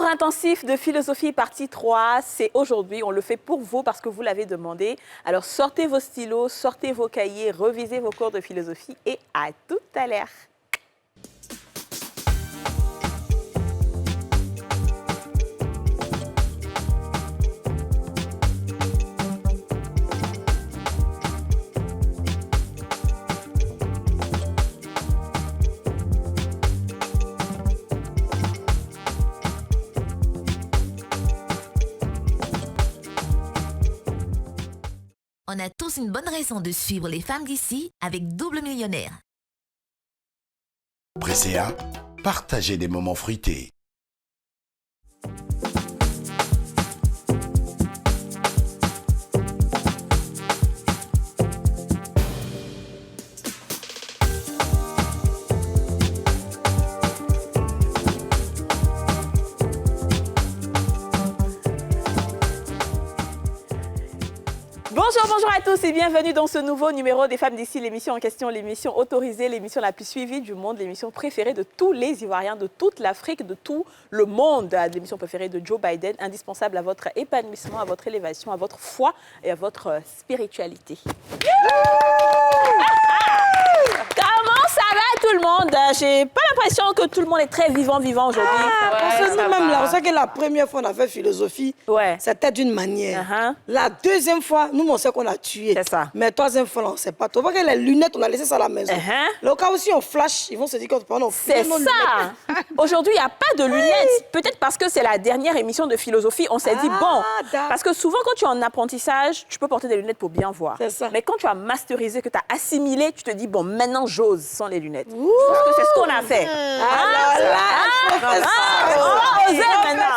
Cours intensif de philosophie partie 3, c'est aujourd'hui. On le fait pour vous parce que vous l'avez demandé. Alors sortez vos stylos, sortez vos cahiers, revisez vos cours de philosophie et à tout à l'heure. On a tous une bonne raison de suivre les femmes d'ici avec Double Millionnaire. Presséa, partagez des moments fruités. Bonjour à tous et bienvenue dans ce nouveau numéro des Femmes d'ici, l'émission en question, l'émission autorisée, l'émission la plus suivie du monde, l'émission préférée de tous les Ivoiriens, de toute l'Afrique, de tout le monde, l'émission préférée de Joe Biden, indispensable à votre épanouissement, à votre élévation, à votre foi et à votre spiritualité. Comment ça va tout le monde? J'ai pas l'impression que tout le monde est très vivant aujourd'hui. Parce que nous-mêmes, là, on sait que la première fois on a fait philosophie, c'était d'une manière. La deuxième fois, nous, on sait qu'on a tué. C'est ça. Mais la troisième fois, là, on ne sait pas. Tu vois que les lunettes, on a laissé ça à la maison. Le cas aussi, on flash, ils vont se dire qu'on peut c'est ça. Aujourd'hui, il n'y a pas de lunettes. Peut-être parce que c'est la dernière émission de philosophie, on s'est dit, bon, parce que souvent, quand tu es en apprentissage, tu peux porter des lunettes pour bien voir. C'est ça. Mais quand tu as masterisé, que tu as assimilé, tu te dis, bon, maintenant, j'ose sans les lunettes. Parce que c'est ce qu'on a fait. On va oser maintenant.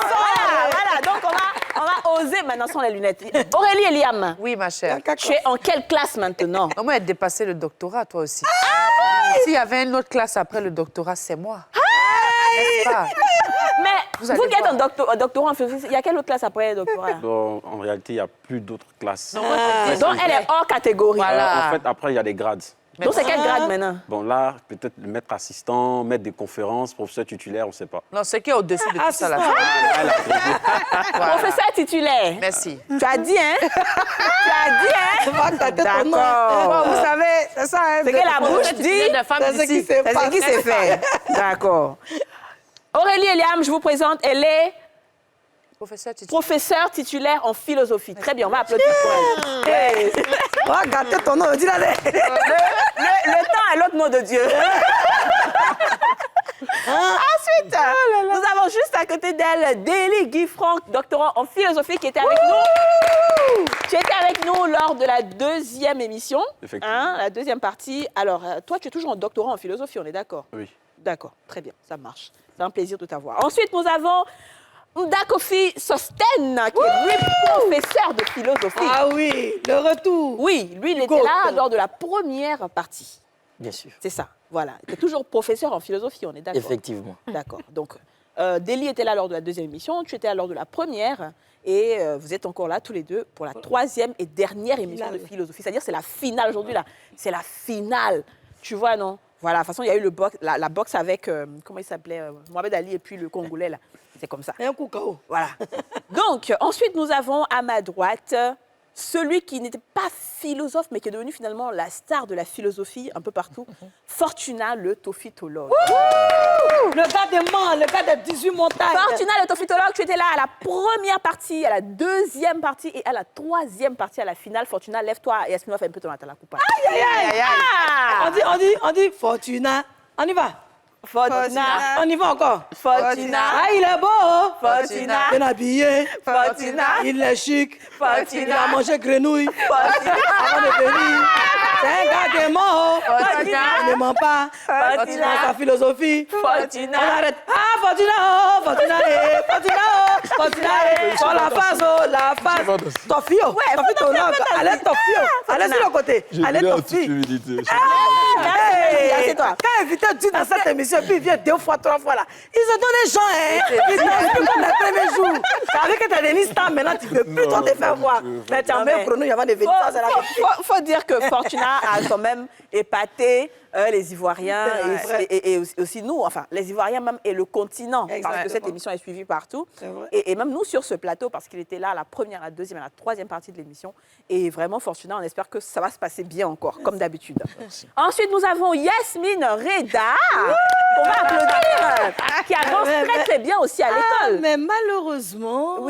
Voilà. Donc, on va oser maintenant sans les lunettes. Aurélie et Liam. Oui, ma chère. Tu es en quelle classe maintenant? Moi, elle a dépassé le doctorat, toi aussi. S'il y avait une autre classe après le doctorat, c'est moi. N'est-ce pas? Mais vous qui êtes un doctorant en philosophie, il y a quelle autre classe après le doctorat? Donc, en réalité, il n'y a plus d'autres classes. Donc, elle est hors catégorie. En fait, après, il y a des grades. Donc, c'est quel grade maintenant? Bon, là, peut-être le maître assistant, maître des conférences, professeur titulaire, on ne sait pas. Non, c'est qui est au-dessus de tout ça, là? Professeur titulaire. Merci. Tu as dit, hein? Tu as dit, hein? D'accord. Vous savez, c'est ça. C'est que la bouche dit, c'est ce qui s'est c'est ce qui s'est fait. D'accord. Aurélie Eliam, je vous présente, elle est professeure titulaire en philosophie. Très bien, on va applaudir pour elle. On va gâter ton nom, dis-la. Le temps est l'autre mot de Dieu. Ensuite, nous avons juste à côté d'elle Délie Guy-Franck, doctorant en philosophie, qui était avec nous. Tu étais avec nous lors de la deuxième émission. Effectivement. La deuxième partie. Alors, toi, tu es toujours en doctorant en philosophie, on est d'accord? Oui. D'accord, très bien, ça marche. C'est un plaisir de t'avoir. Ensuite, nous avons Ndakofi Sosten, qui est lui professeur de philosophie. Ah oui, le retour. Oui, lui, il était là lors de la première partie. Bien sûr. C'est ça, voilà. Il est toujours professeur en philosophie, on est d'accord? Effectivement. D'accord. Donc, Délie était là lors de la deuxième émission, tu étais là lors de la première, et vous êtes encore là tous les deux pour la troisième et dernière émission de philosophie. C'est-à-dire c'est la finale aujourd'hui, là. C'est la finale. Tu vois, non? Voilà, de toute façon, il y a eu la boxe avec, comment il s'appelait, Mohamed Ali et puis le Congolais, là. C'est comme ça. Et un coup KO. Voilà. Donc, ensuite, nous avons à ma droite celui qui n'était pas philosophe, mais qui est devenu finalement la star de la philosophie un peu partout, Fortuna, le tophytologue. Le gars des mains, le gars des 18 montagnes. Fortuna, le tophytologue, tu étais là à la première partie, à la deuxième partie et à la troisième partie, à la finale. Fortuna, lève-toi et Yasmina fait un peu ton la coupe. Aïe, aïe, aïe. On dit Fortuna. On y va. Fortuna. On y va encore. Fortuna. Ah, il est beau. Fortuna. Bien habillé. Fortuna. Il est chic. Fortuna. Il a mangé grenouille. Avant de venir. C'est un gars des mots. Fortuna. Il ne ment pas. Fortuna. Sa philosophie. Fortuna. On arrête. Ah, Fortuna, oh, Fortuna, eh. Fortuna, oh, Fortuna, eh. Sur la face, oh, la face. Tofio. Tofio, allez, Tofio. Allez sur le côté. Allez, Tofio. Assieds-toi. Quand invité dit dans cette émission, puis il vient 2 fois, 3 fois là, ils se donnent les gens, hein. Ils disent comme les premiers jours. Avec que tu as des listes, maintenant tu ne peux plus t'en te faire voir. Mais tu en mets un chrono, il y a de venir. Faut dire que Fortuna a quand même épaté les Ivoiriens et aussi nous, enfin, les Ivoiriens même et le continent, parce que cette émission est suivie partout. Et même nous sur ce plateau, parce qu'il était là à la première, à la deuxième, à la troisième partie de l'émission. Et vraiment, Fortuna, on espère que ça va se passer bien encore, comme d'habitude. Ensuite, nous avons Yasmine Reda, qu'on va applaudir, qui avance très très bien aussi à l'école. Mais malheureusement,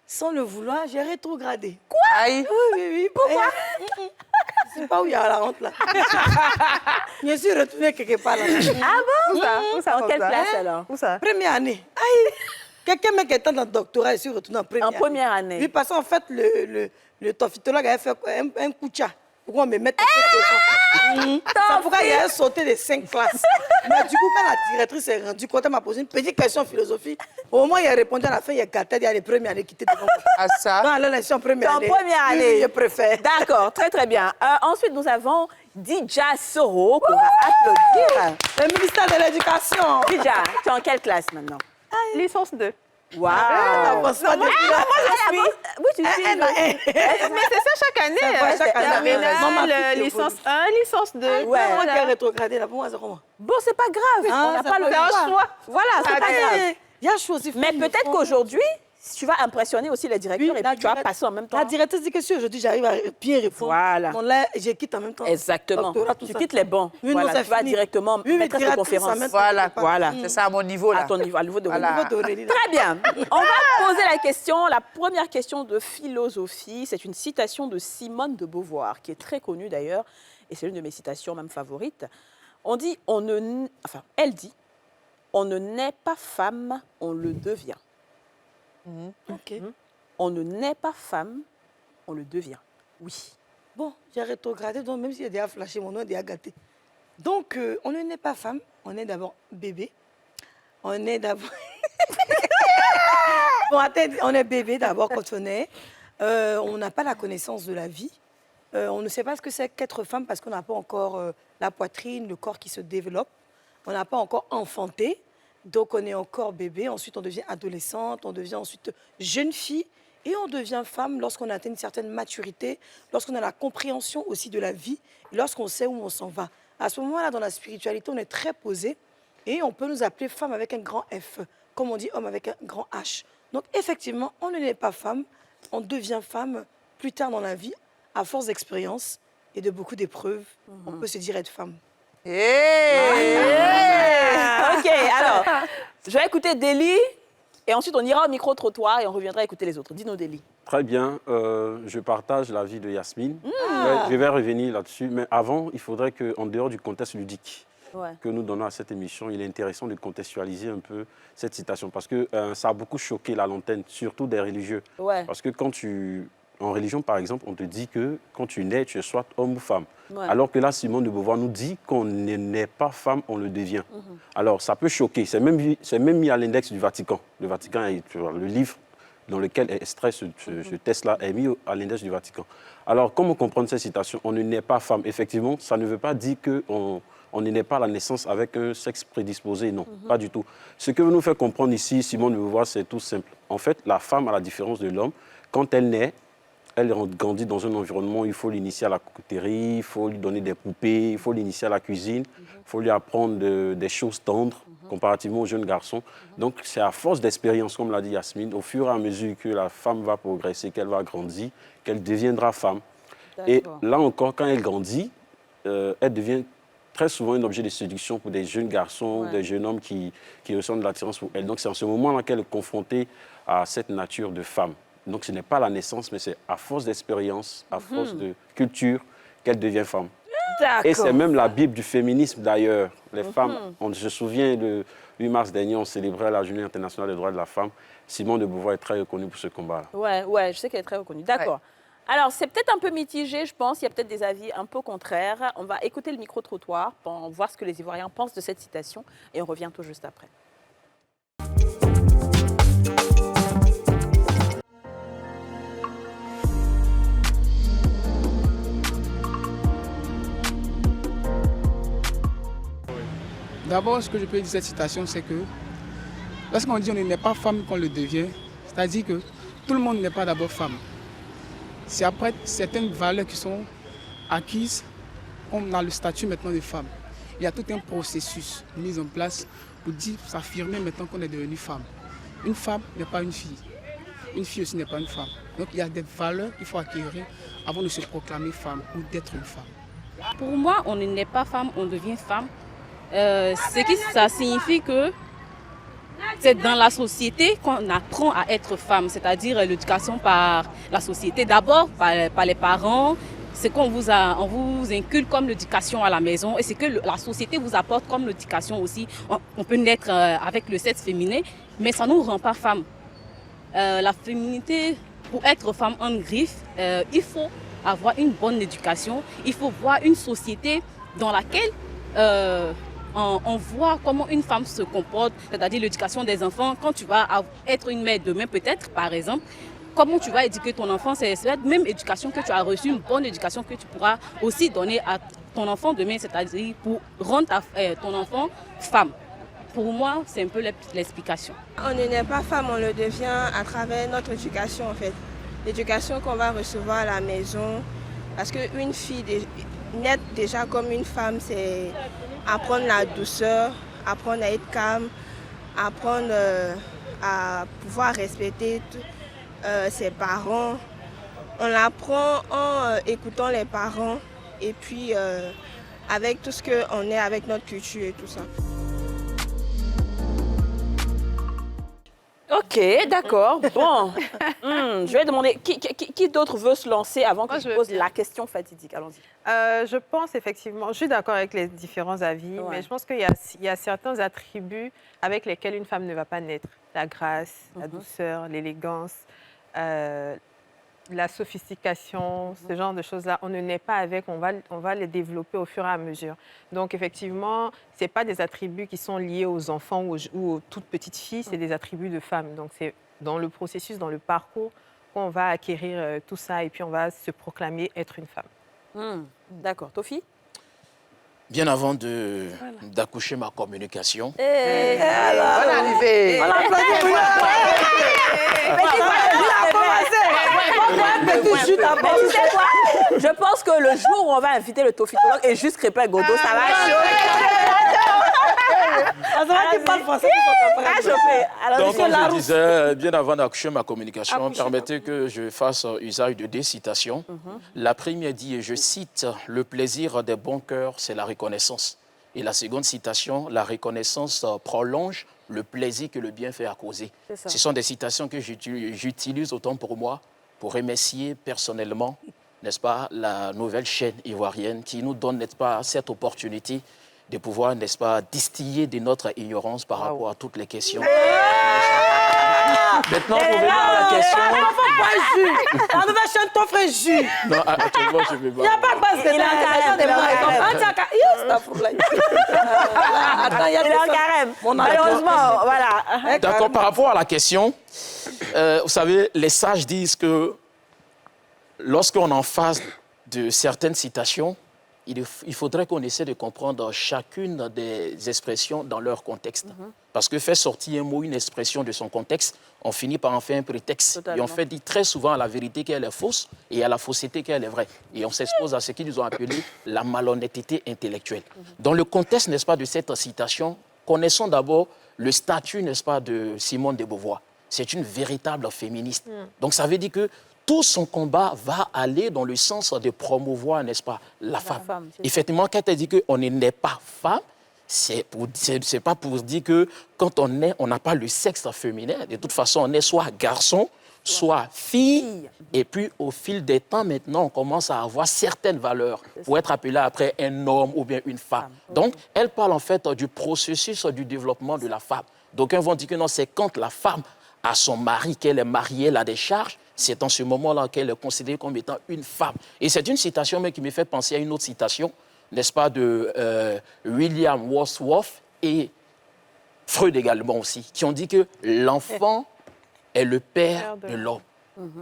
sans le vouloir, j'ai rétrogradé. Quoi? Oui. Pourquoi? Je ne sais pas où il y a la honte là. Je suis retournée quelque part là. Ah bon? Où ça? En quelle classe alors? Où ça? Première année. Aïe! Quelqu'un qui était dans le doctorat, je suis retournée en première année. Oui, parce qu'en fait, le tophytologue avait fait un coup de chat. Pourquoi on me met C'est pourquoi il a sauté les 5 classes. Mais du coup, quand la directrice s'est rendue compte, elle m'a posé une petite question de philosophie. Au moment où il a répondu à la fin, il a gâté, il y a les premières années qui étaient devant moi. Ah ça? Non, là, je suis en première année. En première année. Oui, je préfère. D'accord, très très bien. Ensuite, nous avons Dija Soro, qu'on va applaudir. Le ministère de l'Éducation. Dija, tu es en quelle classe maintenant? Licence 2. Waouh! Moi, je suis. Oui, tu suis. Mais c'est ça chaque année. Terminale, licence 1, licence 2. Ouais. Moi qui ai rétrogradé là, pour moi, c'est comment? Bon, c'est pas grave. On n'a pas le choix. Voilà, c'est pas grave. Il y a chose. Mais peut-être qu'aujourd'hui, tu vas impressionner aussi les directeurs et puis tu vas passer en même temps. La directrice dit que si aujourd'hui j'arrive à bien répondre, voilà. Bon, là, je quitte en même temps. Exactement. Tu quittes les bancs. Oui, voilà. non, tu vas directement mettre de conférence. Voilà. C'est ça à mon niveau là. À ton niveau, à niveau de Aurélie. Très bien. On va poser la question, la première question de philosophie. C'est une citation de Simone de Beauvoir, qui est très connue d'ailleurs, et c'est l'une de mes citations même favorites. On dit, elle dit, on ne naît pas femme, on le devient. On ne naît pas femme, on le devient. Oui. Bon, j'ai rétrogradé, donc même si j'ai déjà flashé, mon nom est déjà gâté. Donc, on ne naît pas femme, on est d'abord bébé. On est d'abord... Bon, attends, on est bébé d'abord quand on est. On n'a pas la connaissance de la vie. On ne sait pas ce que c'est qu'être femme parce qu'on n'a pas encore la poitrine, le corps qui se développe. On n'a pas encore enfanté. Donc, on est encore bébé. Ensuite, on devient adolescente. On devient ensuite jeune fille. Et on devient femme lorsqu'on atteint une certaine maturité, lorsqu'on a la compréhension aussi de la vie, et lorsqu'on sait où on s'en va. À ce moment-là, dans la spiritualité, on est très posé. Et on peut nous appeler femme avec un grand F, comme on dit homme avec un grand H. Donc, effectivement, on ne naît pas femme. On devient femme plus tard dans la vie, à force d'expérience et de beaucoup d'épreuves. On peut se dire être femme. Ok, alors, je vais écouter Déli et ensuite on ira au micro-trottoir et on reviendra écouter les autres. Dis-nous, Déli. Très bien, je partage l'avis de Yasmine. Je vais revenir là-dessus, mais avant, il faudrait qu'en dehors du contexte ludique que nous donnons à cette émission, il est intéressant de contextualiser un peu cette citation parce que ça a beaucoup choqué la lanterne, surtout des religieux. Parce que en religion, par exemple, on te dit que quand tu nais, tu es soit homme ou femme. Alors que là, Simone de Beauvoir nous dit qu'on ne naît pas femme, on le devient. Alors, ça peut choquer. C'est même mis à l'index du Vatican. Le Vatican, le livre dans lequel est extrait ce test-là est mis à l'index du Vatican. Alors, comment comprendre cette citation? On ne naît pas femme. Effectivement, ça ne veut pas dire qu'on ne naît pas à la naissance avec un sexe prédisposé. Non, pas du tout. Ce que nous fait comprendre ici, Simone de Beauvoir, c'est tout simple. En fait, la femme, à la différence de l'homme, quand elle naît, elle grandit dans un environnement où il faut l'initier à la coquetterie, il faut lui donner des poupées, il faut l'initier à la cuisine, il faut lui apprendre des choses tendres comparativement aux jeunes garçons. Donc, c'est à force d'expérience, comme l'a dit Yasmine, au fur et à mesure que la femme va progresser, qu'elle va grandir, qu'elle deviendra femme. Et là encore, quand elle grandit, elle devient très souvent un objet de séduction pour des jeunes garçons, des jeunes hommes qui ressentent de l'attirance pour elle. Donc, c'est en ce moment-là qu'elle est confrontée à cette nature de femme. Donc, ce n'est pas la naissance, mais c'est à force d'expérience, à force de culture, qu'elle devient femme. Et c'est même la Bible du féminisme, d'ailleurs. Les femmes, on se souvient, le 8 mars dernier, on célébrait la Journée internationale des droits de la femme. Simone de Beauvoir est très reconnue pour ce combat-là. Ouais, je sais qu'elle est très reconnue. D'accord. Alors, c'est peut-être un peu mitigé, je pense. Il y a peut-être des avis un peu contraires. On va écouter le micro-trottoir pour voir ce que les Ivoiriens pensent de cette citation. Et on revient tout juste après. D'abord, ce que je peux dire de cette citation, c'est que lorsqu'on dit on n'est pas femme qu'on le devient, c'est-à-dire que tout le monde n'est pas d'abord femme. C'est après certaines valeurs qui sont acquises, on a le statut maintenant de femme. Il y a tout un processus mis en place pour dire, s'affirmer maintenant qu'on est devenu femme. Une femme n'est pas une fille. Une fille aussi n'est pas une femme. Donc il y a des valeurs qu'il faut acquérir avant de se proclamer femme ou d'être une femme. Pour moi, on n'est pas femme, on devient femme. Ça signifie que c'est dans la société qu'on apprend à être femme, c'est-à-dire l'éducation par la société. D'abord par les parents, c'est qu'on vous inculque comme l'éducation à la maison et c'est que la société vous apporte comme l'éducation aussi. On peut naître avec le sexe féminin, mais ça ne nous rend pas femme. La féminité, pour être femme en griffe, il faut avoir une bonne éducation. Il faut voir une société dans laquelle on voit comment une femme se comporte, c'est-à-dire l'éducation des enfants. Quand tu vas être une mère demain, peut-être, par exemple, comment tu vas éduquer ton enfant, c'est la même éducation que tu as reçue, une bonne éducation que tu pourras aussi donner à ton enfant demain, c'est-à-dire pour rendre ton enfant femme. Pour moi, c'est un peu l'explication. On ne naît pas femme, on le devient à travers notre éducation en fait. L'éducation qu'on va recevoir à la maison. Parce qu'une fille naître déjà comme une femme, c'est apprendre la douceur, apprendre à être calme, apprendre à pouvoir respecter ses parents. On l'apprend en écoutant les parents et puis avec tout ce qu'on est avec notre culture et tout ça. Ok, d'accord. Bon, je vais demander, qui d'autre veut se lancer avant que je pose la question fatidique? Allons-y. Je pense effectivement, je suis d'accord avec les différents avis, mais je pense qu'il y a certains attributs avec lesquels une femme ne va pas naître. La grâce, la douceur, l'élégance, la sophistication, ce genre de choses-là, on ne naît pas avec, on va les développer au fur et à mesure. Donc, effectivement, ce n'est pas des attributs qui sont liés aux enfants ou aux toutes petites filles, c'est des attributs de femmes. Donc, c'est dans le processus, dans le parcours, qu'on va acquérir tout ça et puis on va se proclamer être une femme. D'accord. Tofi? Bien avant d'accoucher ma communication. Bonne arrivée. Je pense que le jour où on va inviter le tofitologue et juste Crépin Godot, ça va Donc, comme je disais, bien avant d'accoucher ma communication, permettez que je fasse usage de 2 citations. La première dit, et je cite, « Le plaisir des bons cœurs, c'est la reconnaissance ». Et la seconde citation, « La reconnaissance prolonge le plaisir que le bienfait a causé ». Ce sont des citations que j'utilise autant pour moi, pour remercier personnellement, n'est-ce pas, la nouvelle chaîne ivoirienne qui nous donne, n'est-ce pas, cette opportunité de pouvoir, n'est-ce pas, distiller de notre ignorance par rapport à toutes les questions. Maintenant, vous venez à la question... La nouvelle chaîne t'offre un jus. Non, actuellement, je ne vais pas. Il n'y a pas de base. Il a un carême. Attends, il y a un carême. Malheureusement, voilà. D'accord, par rapport à la question, vous savez, les sages disent que lorsqu'on est en face de certaines citations, il faudrait qu'on essaie de comprendre chacune des expressions dans leur contexte. Parce que faire sortir un mot, une expression de son contexte, on finit par en faire un prétexte. Totalement. Et on fait dire très souvent à la vérité qu'elle est fausse et à la fausseté qu'elle est vraie. Et on s'expose à ce qu'ils ont appelé la malhonnêteté intellectuelle. Dans le contexte, n'est-ce pas, de cette citation, connaissons d'abord le statut, n'est-ce pas, de Simone de Beauvoir. C'est une véritable féministe. Donc ça veut dire que tout son combat va aller dans le sens de promouvoir, n'est-ce pas, la femme. Effectivement, quand elle dit qu'on n'est pas femme, c'est pas pour dire que quand on est, on n'a pas le sexe féminin. De toute façon, on est soit garçon, soit fille. Et puis, au fil des temps, maintenant, on commence à avoir certaines valeurs pour être appelé après un homme ou bien une femme. Donc, elle parle en fait du processus du développement de la femme. D'aucuns vont dire que non, c'est quand la femme a son mari, qu'elle est mariée, elle a des charges, c'est en ce moment-là qu'elle est considérée comme étant une femme. Et c'est une citation mais qui me fait penser à une autre citation, n'est-ce pas, de William Wordsworth et Freud également aussi, qui ont dit que l'enfant est le père de l'homme.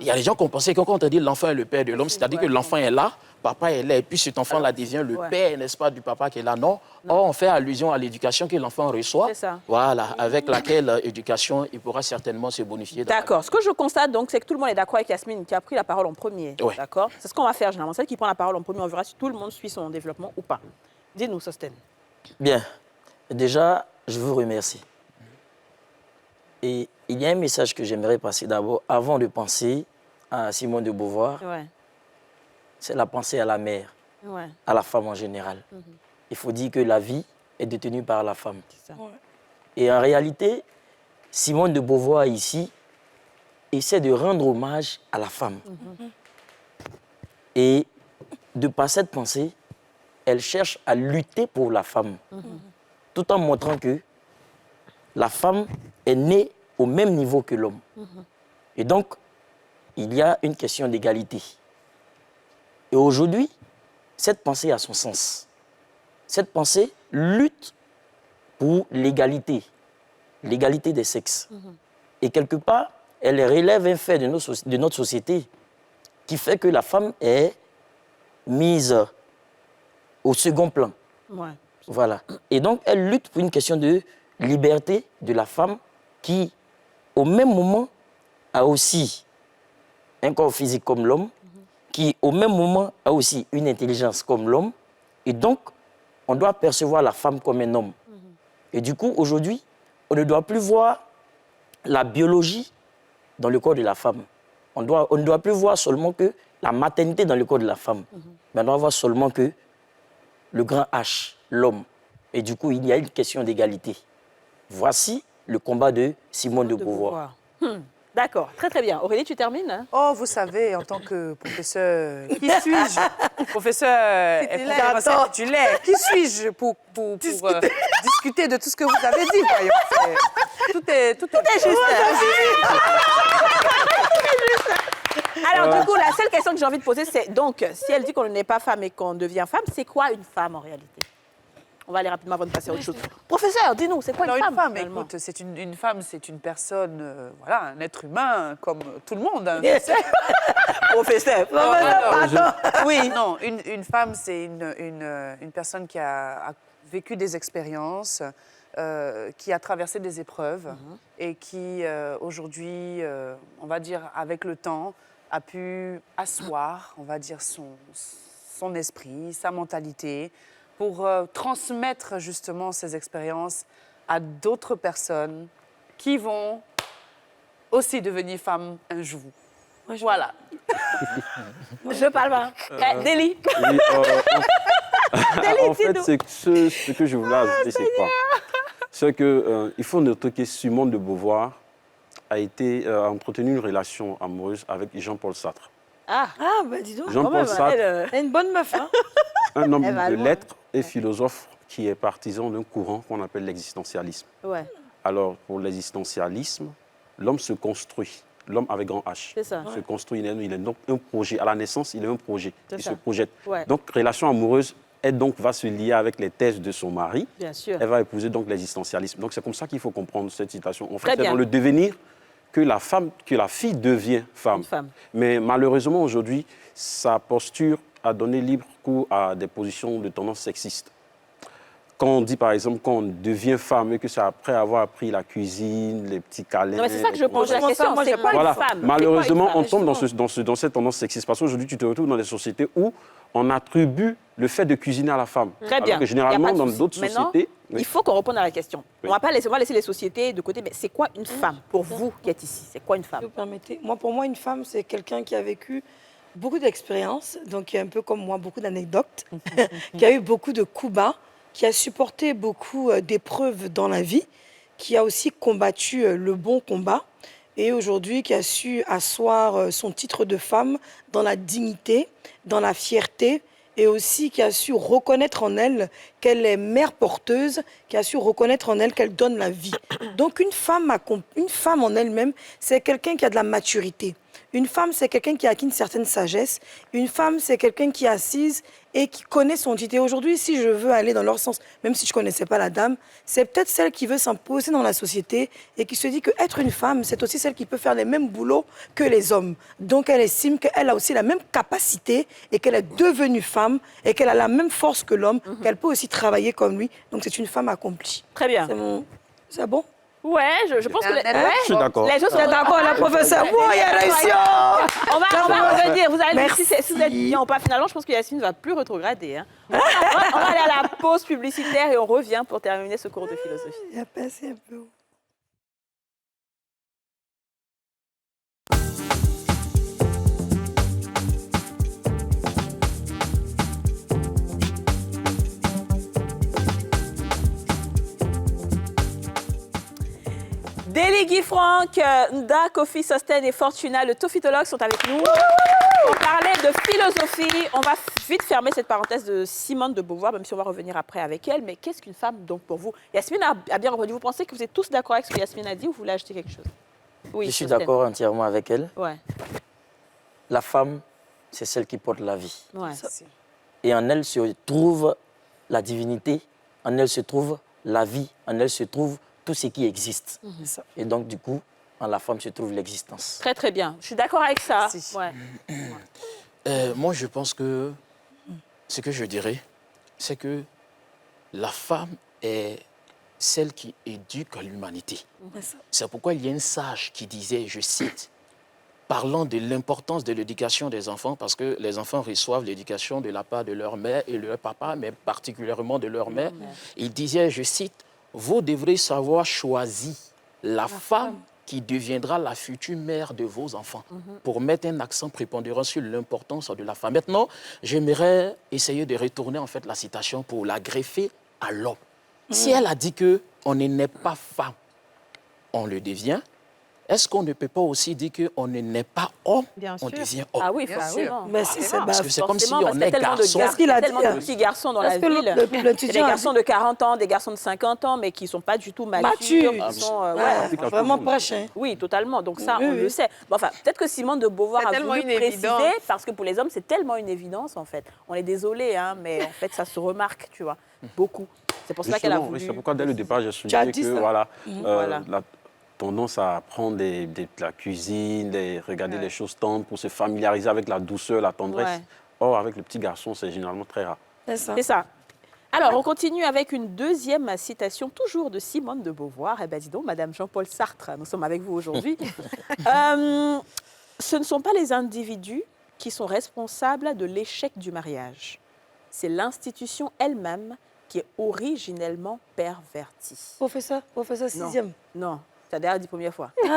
Il y a des gens qui ont pensé que quand on dit l'enfant est le père de l'homme, c'est-à-dire que l'enfant est là, papa est là, et puis cet enfant-là devient le père, n'est-ce pas, du papa qui est là. Non. Or, on fait allusion à l'éducation que l'enfant reçoit, voilà, avec laquelle éducation, il pourra certainement se bonifier. D'accord. Ce que je constate, donc, c'est que tout le monde est d'accord avec Yasmine, qui a pris la parole en premier. D'accord. C'est ce qu'on va faire, généralement. Celle qui prend la parole en premier, on verra si tout le monde suit son développement ou pas. Dis-nous, Sosten. Bien. Déjà, je vous remercie. Et il y a un message que j'aimerais passer d'abord, avant de penser à Simone de Beauvoir. Ouais. C'est la pensée à la mère, Ouais. à la femme en général. Il faut dire que la vie est détenue par la femme. Ça. Ouais. Et en réalité, Simone de Beauvoir ici essaie de rendre hommage à la femme. Et de par cette pensée, elle cherche à lutter pour la femme, tout en montrant que la femme est née au même niveau que l'homme. Et donc, il y a une question d'égalité. Et aujourd'hui, cette pensée a son sens. Cette pensée lutte pour l'égalité des sexes. Et quelque part, elle relève un fait de notre société qui fait que la femme est mise au second plan. Ouais. Voilà. Et donc, elle lutte pour une question de liberté de la femme qui, au même moment, a aussi un corps physique comme l'homme, qui, au même moment, a aussi une intelligence comme l'homme. Et donc, on doit percevoir la femme comme un homme. Et du coup, aujourd'hui, on ne doit plus voir la biologie dans le corps de la femme. On ne doit plus voir seulement que la maternité dans le corps de la femme. Mais on doit voir seulement que le grand H, l'homme. Et du coup, il y a une question d'égalité. Voici le combat de Simone de Beauvoir. D'accord, très très bien. Aurélie, tu termines? Oh, vous savez, en tant que professeur, qui suis-je? Professeur Titulaire. titulaire. Qui suis-je pour discuter de tout ce que vous avez dit, voyons. Tout est juste. Alors, du coup, la seule question que j'ai envie de poser, c'est donc, si elle dit qu'on n'est pas femme et qu'on devient femme, c'est quoi une femme en réalité? On va aller rapidement avant de passer à autre chose. Professeur, dis-nous, c'est quoi une femme? Une femme, finalement? écoute, une femme, c'est une personne, voilà, un être humain comme tout le monde. Hein, Professeur, oui, non, une femme, c'est une personne qui a vécu des expériences, qui a traversé des épreuves et qui, aujourd'hui, on va dire, avec le temps, a pu asseoir, on va dire, son esprit, sa mentalité, pour transmettre justement ces expériences à d'autres personnes qui vont aussi devenir femmes un jour. Voilà. Je parle pas. Délie. Oui, en fait, ce que je voulais ajouter, c'est quoi? C'est qu'il faut noter que Simone de Beauvoir a entretenu une relation amoureuse avec Jean-Paul Sartre. Ah, bah dis donc. Jean-Paul Sartre, Elle est une bonne meuf, hein. un homme Elle va de loin. lettres et philosophe qui est partisan d'un courant qu'on appelle l'existentialisme. Ouais, Alors, pour l'existentialisme, l'homme se construit. L'homme avec grand H c'est ça. se construit. Il est donc un projet. À la naissance, il est un projet. C'est Il ça. se projette. Ouais. Donc, relation amoureuse, elle donc va se lier avec les thèses de son mari. Bien sûr. Elle va épouser donc l'existentialisme. Donc, c'est comme ça qu'il faut comprendre cette citation. En fait, Très c'est bien. dans le devenir que la fille devient femme. Une femme. Mais malheureusement, aujourd'hui, sa posture a donné libre cours à des positions de tendance sexiste. Quand on dit, par exemple, qu'on devient femme et que c'est après avoir appris la cuisine, les petits câlins... Non, mais c'est ça que je pose les- la question. C'est quoi Voilà. une femme? Malheureusement, C'est quoi on une femme, tombe justement? dans cette tendance sexiste. Parce qu'aujourd'hui, tu te retrouves dans des sociétés où on attribue le fait de cuisiner à la femme. Très Alors bien. que Y généralement, a pas de dans souci. d'autres Maintenant, sociétés... oui. Il faut qu'on réponde à la question. Oui. On va laisser les sociétés de côté, mais c'est quoi une femme pour vous qui êtes ici? C'est quoi une Si femme? vous permettez. Pour moi, une femme, c'est quelqu'un qui a vécu beaucoup d'expériences, donc qui est un peu comme moi, beaucoup d'anecdotes, qui a eu beaucoup de coups bas, qui a supporté beaucoup d'épreuves dans la vie, qui a aussi combattu le bon combat, et aujourd'hui qui a su asseoir son titre de femme dans la dignité, dans la fierté, et aussi qui a su reconnaître en elle qu'elle est mère porteuse, qui a su reconnaître en elle qu'elle donne la vie. Donc une femme en elle-même, c'est quelqu'un qui a de la maturité. Une femme, c'est quelqu'un qui a acquis une certaine sagesse. Une femme, c'est quelqu'un qui est assise et qui connaît son titre. Et aujourd'hui, si je veux aller dans leur sens, même si je ne connaissais pas la dame, c'est peut-être celle qui veut s'imposer dans la société et qui se dit qu'être une femme, c'est aussi celle qui peut faire les mêmes boulots que les hommes. Donc elle estime qu'elle a aussi la même capacité et qu'elle est devenue femme et qu'elle a la même force que l'homme, qu'elle peut aussi travailler comme lui. Donc c'est une femme accomplie. Très bien. C'est bon? Ouais, je pense que... Je suis d'accord. Les autres sont d'accord, la professeure. Oui, il a réussi. On va revenir. Vous allez si vous êtes bien ou pas. Finalement, je pense que Yasmine ne va plus rétrograder. Hein. On va aller à la pause publicitaire et on revient pour terminer ce cours de philosophie. Il a passé un peu. Déli Guy Franck, Nda, Kofi Sosten et Fortuna, le tophytologue, sont avec nous. Pour parler de philosophie, on va vite fermer cette parenthèse de Simone de Beauvoir, même si on va revenir après avec elle. Mais qu'est-ce qu'une femme, donc, pour vous? Yasmine a bien répondu. Vous pensez que vous êtes tous d'accord avec ce que Yasmine a dit ou vous voulez ajouter quelque chose? Oui, je suis d'accord entièrement avec elle. Ouais. La femme, c'est celle qui porte la vie. Ouais. Et en elle se trouve la divinité, en elle se trouve la vie, en elle se trouve tout ce qui existe. Et donc, du coup, en la femme se trouve l'existence. Très, très bien. Je suis d'accord avec ça. Ouais. Moi, je pense que ce que je dirais, c'est que la femme est celle qui éduque l'humanité. C'est pourquoi il y a une sage qui disait, je cite, parlant de l'importance de l'éducation des enfants, parce que les enfants reçoivent l'éducation de la part de leur mère et de leur papa, mais particulièrement de leur mère. Il disait, je cite, vous devrez savoir choisir la femme qui deviendra la future mère de vos enfants, pour mettre un accent prépondérant sur l'importance de la femme. Maintenant, j'aimerais essayer de retourner en fait la citation pour la greffer à l'homme. Si elle a dit qu'on ne naît pas femme, on le devient, est-ce qu'on ne peut pas aussi dire qu'on ne naît pas homme, on devient homme? Ah oui, forcément. Mais parce que c'est comme si on est garçon. Parce qu'il a tellement de petits garçons dans la ville. Il y a des garçons de 40 ans, des garçons de 50 ans, mais qui ne sont pas du tout matures. Qui sont, vraiment proches. Oui, totalement. Donc ça, on le sait. Bon, enfin, peut-être que Simone de Beauvoir a voulu préciser, parce que pour les hommes, c'est tellement une évidence, en fait. On est désolé, hein, mais en fait, ça se remarque, tu vois, beaucoup. C'est pour cela qu'elle a voulu... C'est pourquoi, dès le départ, j'ai souligné que voilà, la tendance à apprendre de la cuisine, de regarder les choses tendres pour se familiariser avec la douceur, la tendresse. Or, avec le petit garçon, c'est généralement très rare. C'est ça. Alors, on continue avec une deuxième citation, toujours de Simone de Beauvoir. Eh bien, dis donc, Madame Jean-Paul Sartre, nous sommes avec vous aujourd'hui. Ce ne sont pas les individus qui sont responsables de l'échec du mariage. C'est l'institution elle-même qui est originellement pervertie. Professeur 6e. Non. Tu as d'ailleurs dit première fois. Il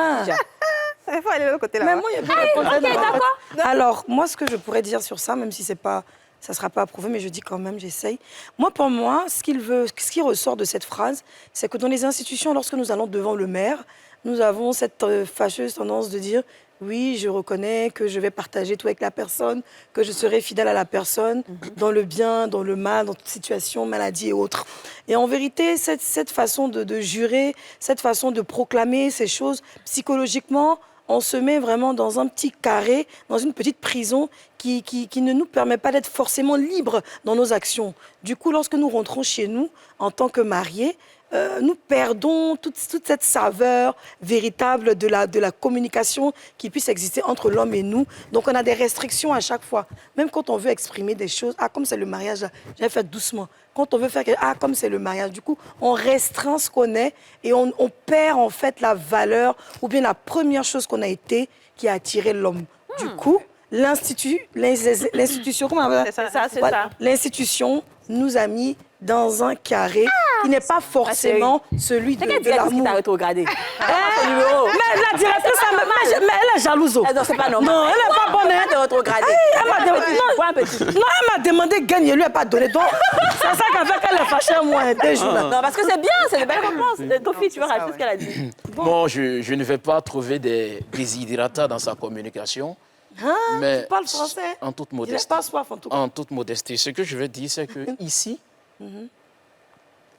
faut aller de l'autre côté là. Mais moi, il y a d'accord. Alors, moi, ce que je pourrais dire sur ça, même si ça ne sera pas approuvé, mais je dis quand même, j'essaye. Moi, pour moi, ce qui ressort de cette phrase, c'est que dans les institutions, lorsque nous allons devant le maire, nous avons cette fâcheuse tendance de dire oui, je reconnais que je vais partager tout avec la personne, que je serai fidèle à la personne, dans le bien, dans le mal, dans toute situation, maladie et autres. Et en vérité, cette façon de jurer, cette façon de proclamer ces choses, psychologiquement, on se met vraiment dans un petit carré, dans une petite prison qui ne nous permet pas d'être forcément libres dans nos actions. Du coup, lorsque nous rentrons chez nous, en tant que mariés, nous perdons toute cette saveur véritable de la communication qui puisse exister entre l'homme et nous. Donc, on a des restrictions à chaque fois. Même quand on veut exprimer des choses, comme c'est le mariage, j'ai fait doucement. Quand on veut faire comme c'est le mariage, du coup, on restreint ce qu'on est et on perd en fait la valeur ou bien la première chose qu'on a été qui a attiré l'homme. Du coup, l'institution, comment on appelle ça? C'est ça. L'institution nous a mis dans un carré qui n'est pas forcément celui de l'amour. Qui t'a rétrogradé. Mais la directrice, elle est jalouse. Non, c'est pas normal. Non, elle n'est pas bonne. Elle t'a rétrogradé. Elle m'a demandé de gagner, lui, elle n'a pas donné. Donc, c'est ça qui a fait qu'elle est fâchée, moi, 2 jours. Non, parce que c'est bien, c'est une belle réponse. Tofi, tu veux rajouter ce qu'elle a dit? Bon, je ne vais pas trouver des déshydratants dans sa communication. Mais tu parles français? En toute modestie. Il n'a pas soif, en tout cas. En toute modestie. Ce que je veux dire, c'est qu'ici,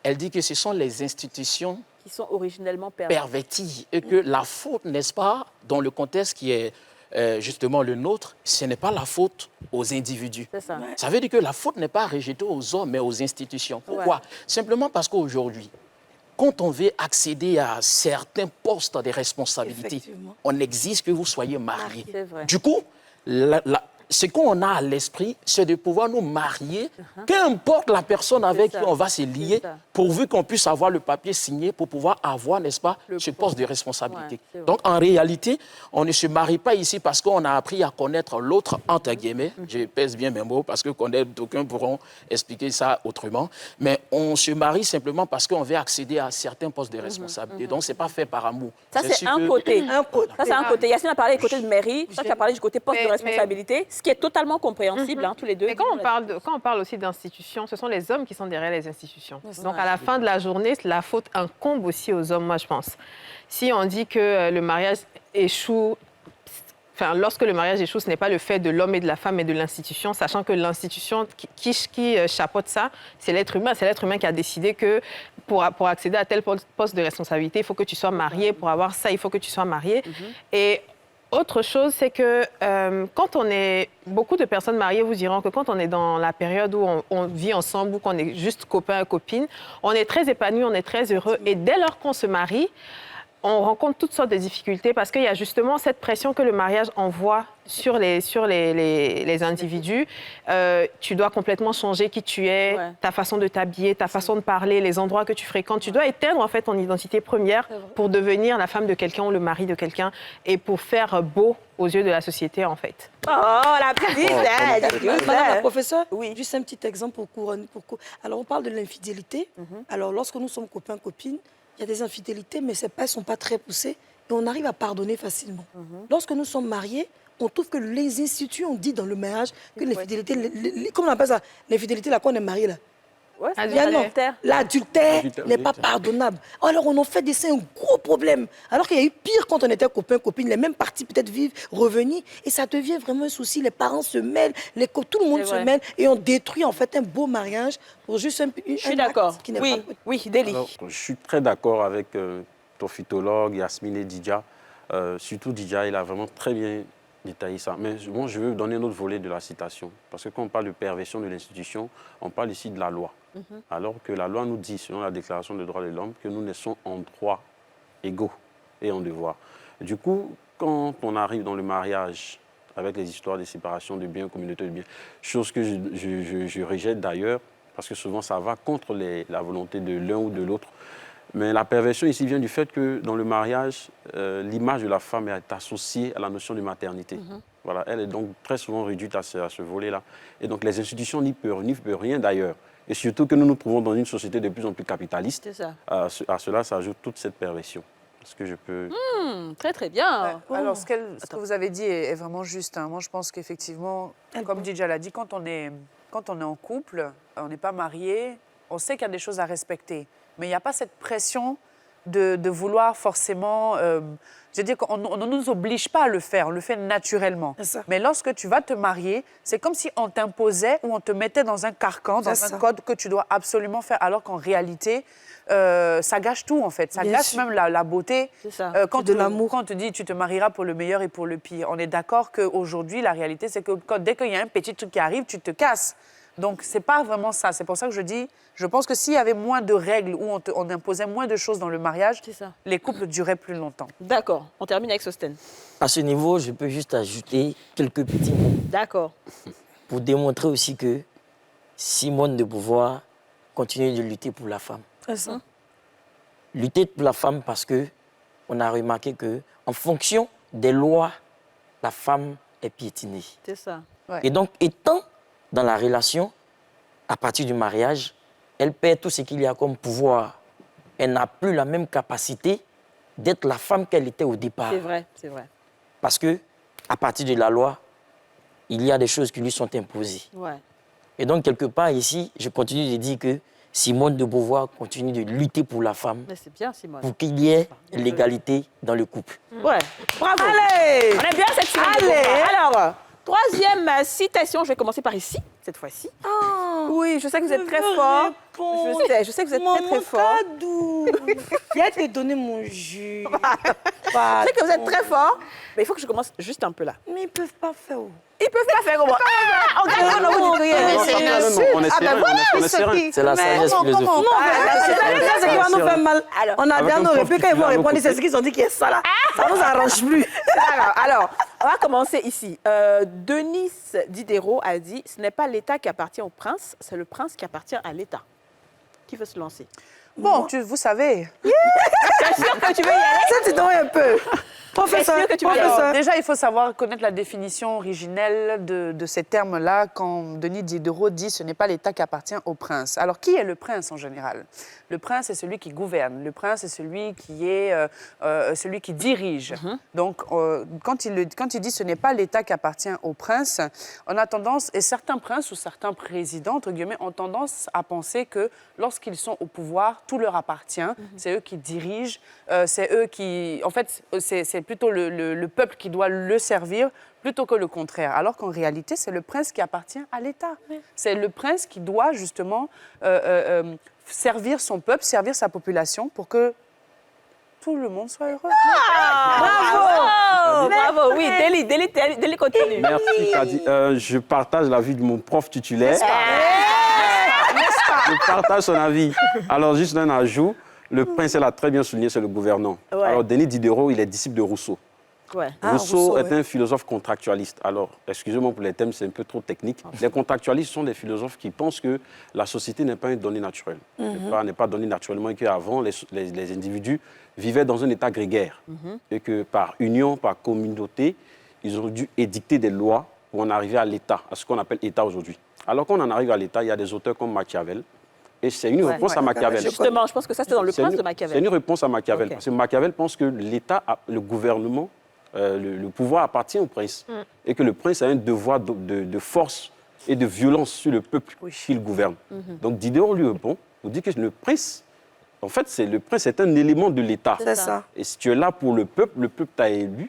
elle dit que ce sont les institutions qui sont originellement perverties et que la faute, n'est-ce pas, dans le contexte qui est justement le nôtre, ce n'est pas la faute aux individus. C'est ça. Ça veut dire que la faute n'est pas rejetée aux hommes, mais aux institutions. Pourquoi? Simplement parce qu'aujourd'hui, quand on veut accéder à certains postes de responsabilité, on exige que vous soyez mariés. C'est vrai. Du coup, ce qu'on a à l'esprit, c'est de pouvoir nous marier, qu'importe la personne avec qui on va se lier, pourvu qu'on puisse avoir le papier signé pour pouvoir avoir, n'est-ce pas, ce poste de responsabilité. Ouais, donc, en réalité, on ne se marie pas ici parce qu'on a appris à connaître l'autre, entre guillemets. Je pèse bien mes mots parce que connaître, d'aucuns pourront expliquer ça autrement. Mais on se marie simplement parce qu'on veut accéder à certains postes de responsabilité. Donc, ce n'est pas fait par amour. Ça, c'est un côté. Ça, c'est un côté. Yacine a parlé du côté de mairie, toi, tu as parlé du côté poste de responsabilité, ce qui est totalement compréhensible, tous les deux. Mais quand on parle aussi d'institutions, ce sont les hommes qui sont derrière les institutions. Donc, à la fin de la journée, la faute incombe aussi aux hommes, moi, je pense. Si on dit que le mariage échoue, enfin, lorsque le mariage échoue, ce n'est pas le fait de l'homme et de la femme, mais de l'institution, sachant que l'institution qui chapeaute ça, c'est l'être humain. C'est l'être humain qui a décidé que pour accéder à tel poste de responsabilité, il faut que tu sois marié. Pour avoir ça, il faut que tu sois marié. Et autre chose, c'est que quand on est... Beaucoup de personnes mariées vous diront que quand on est dans la période où on vit ensemble, ou qu'on est juste copain et copine, on est très épanoui, on est très heureux. Et dès lors qu'on se marie, on rencontre toutes sortes de difficultés parce qu'il y a justement cette pression que le mariage envoie sur les individus. Tu dois complètement changer qui tu es, ta façon de t'habiller, ta façon de parler, les endroits que tu fréquentes. Tu dois éteindre en fait ton identité première pour devenir la femme de quelqu'un ou le mari de quelqu'un et pour faire beau aux yeux de la société en fait. Oh, la petite Madame la professeure, juste un petit exemple pour couronner. Alors, on parle de l'infidélité. Alors, lorsque nous sommes copains-copines, il y a des infidélités, mais ces pas ne sont pas très poussées et on arrive à pardonner facilement. Lorsque nous sommes mariés, on trouve que les instituts ont dit dans le mariage que l'infidélité, comment on appelle ça? L'infidélité, là, quand on est marié, là. Ouais, l'adultère n'est pas pardonnable. Alors, on en fait des un gros problème. Alors qu'il y a eu pire quand on était copains, copines, les mêmes parties peut-être vivent, revenir, et ça devient vraiment un souci. Les parents se mêlent, tout le monde se mêle, et on détruit en fait un beau mariage pour juste un Je suis d'accord. Oui, Déli. Je suis très d'accord avec ton phytologue, Yasmine et Didia. Surtout Didia, il a vraiment très bien détaillé ça. Mais bon, je veux donner un autre volet de la citation. Parce que quand on parle de perversion de l'institution, on parle ici de la loi. Alors que la loi nous dit, selon la Déclaration des droits de l'homme, que nous naissons en droits égaux et en devoirs. Du coup, quand on arrive dans le mariage avec les histoires de séparation de biens, communauté de biens, chose que je rejette d'ailleurs, parce que souvent ça va contre la volonté de l'un ou de l'autre. Mais la perversion ici vient du fait que dans le mariage, l'image de la femme est associée à la notion de maternité. Voilà, elle est donc très souvent réduite à ce volet-là. Et donc les institutions n'y peuvent rien d'ailleurs. Et surtout que nous nous trouvons dans une société de plus en plus capitaliste. C'est ça. À cela s'ajoute toute cette perversion. Est-ce que je peux... Très, très bien. Alors, ce que vous avez dit est vraiment juste. Moi, je pense qu'effectivement, comme Didia l'a dit, quand on est en couple, on n'est pas marié, on sait qu'il y a des choses à respecter. Mais il n'y a pas cette pression de vouloir forcément... je veux dire qu'on ne nous oblige pas à le faire, on le fait naturellement. Mais lorsque tu vas te marier, c'est comme si on t'imposait ou on te mettait dans un carcan, dans un code que tu dois absolument faire, alors qu'en réalité, ça gâche tout en fait. Ça gâche même la beauté. Quand on te dit tu te marieras pour le meilleur et pour le pire, on est d'accord qu'aujourd'hui, la réalité, c'est que dès qu'il y a un petit truc qui arrive, tu te casses. Donc, ce n'est pas vraiment ça. C'est pour ça que je dis, je pense que s'il y avait moins de règles, où on imposait moins de choses dans le mariage, les couples duraient plus longtemps. D'accord. On termine avec Sosten. À ce niveau, je peux juste ajouter quelques petits mots. D'accord. Pour démontrer aussi que Simone de Beauvoir continue de lutter pour la femme. C'est ça. Lutter pour la femme parce qu'on a remarqué qu'en fonction des lois, la femme est piétinée. C'est ça. Ouais. Et donc, étant dans la relation, à partir du mariage, elle perd tout ce qu'il y a comme pouvoir. Elle n'a plus la même capacité d'être la femme qu'elle était au départ. C'est vrai, c'est vrai. Parce que, à partir de la loi, il y a des choses qui lui sont imposées. Ouais. Et donc, quelque part ici, je continue de dire que Simone de Beauvoir continue de lutter pour la femme. Mais c'est bien, Simone. Pour qu'il y ait l'égalité dans le couple. Ouais, bravo. Allez, on aime bien cette Simone de Beauvoir. Alors, troisième citation, je vais commencer par ici, cette fois-ci. Oui, je sais que vous êtes très fort. Je sais que vous êtes très, très fort. Viens te donner mon jus. Je sais que vous êtes très fort, mais il faut que je commence juste un peu là. Mais ils ne peuvent pas faire. Ils ne peuvent pas faire comment? C'est la sagesse philosophique. Non, c'est ça qui va nous faire mal. On a bien nos répliques, quand ils vont répondre, c'est ce qu'ils ont dit qui est ça là. Ça ne nous arrange plus. Alors, on va commencer ici. Denis Diderot a dit, ce n'est pas l'État qui appartient au prince, c'est le prince qui appartient à l'État. Qui veut se lancer? Bon, vous savez. T'es sûr que tu veux y aller? Ça, tu t'en un peu. Professeur, Alors, déjà, il faut savoir connaître la définition originelle de ces termes-là quand Denis Diderot dit « ce n'est pas l'État qui appartient au prince ». Alors, qui est le prince en général? Le prince est celui qui gouverne. Le prince est celui qui est celui qui dirige. Donc, quand il dit « ce n'est pas l'État qui appartient au prince », on a tendance, et certains princes ou certains présidents, entre guillemets, ont tendance à penser que lorsqu'ils sont au pouvoir, tout leur appartient. C'est eux qui dirigent, c'est eux qui... En fait, c'est plutôt le peuple qui doit le servir plutôt que le contraire. Alors qu'en réalité, c'est le prince qui appartient à l'État. C'est le prince qui doit justement servir son peuple, servir sa population pour que tout le monde soit heureux. Bravo! Bravo, oui, Déli continue. Merci, Kadi. Je partage l'avis de mon prof titulaire. Je partage son avis. Alors, juste un ajout. Le prince, elle a très bien souligné, c'est le gouvernant. Ouais. Alors, Denis Diderot, il est disciple de Rousseau. Ouais. Rousseau est un philosophe contractualiste. Alors, excusez-moi pour les thèmes, c'est un peu trop technique. Les contractualistes sont des philosophes qui pensent que la société n'est pas une donnée naturelle. N'est pas donnée naturellement et qu'avant, les individus vivaient dans un état grégaire. Et que par union, par communauté, ils ont dû édicter des lois pour en arriver à l'État, à ce qu'on appelle État aujourd'hui. Alors qu'on en arrive à l'État, il y a des auteurs comme Machiavel. Et c'est une réponse à Machiavel. Justement, je pense que ça, c'était dans Le Prince de Machiavel. C'est une réponse à Machiavel. Parce que Machiavel pense que l'État, le gouvernement, le pouvoir appartient au prince. Et que le prince a un devoir de force et de violence sur le peuple qu'il gouverne. Donc Diderot lui répond, vous dit que le prince, en fait, le prince est un élément de l'État. C'est ça. Et si tu es là pour le peuple t'a élu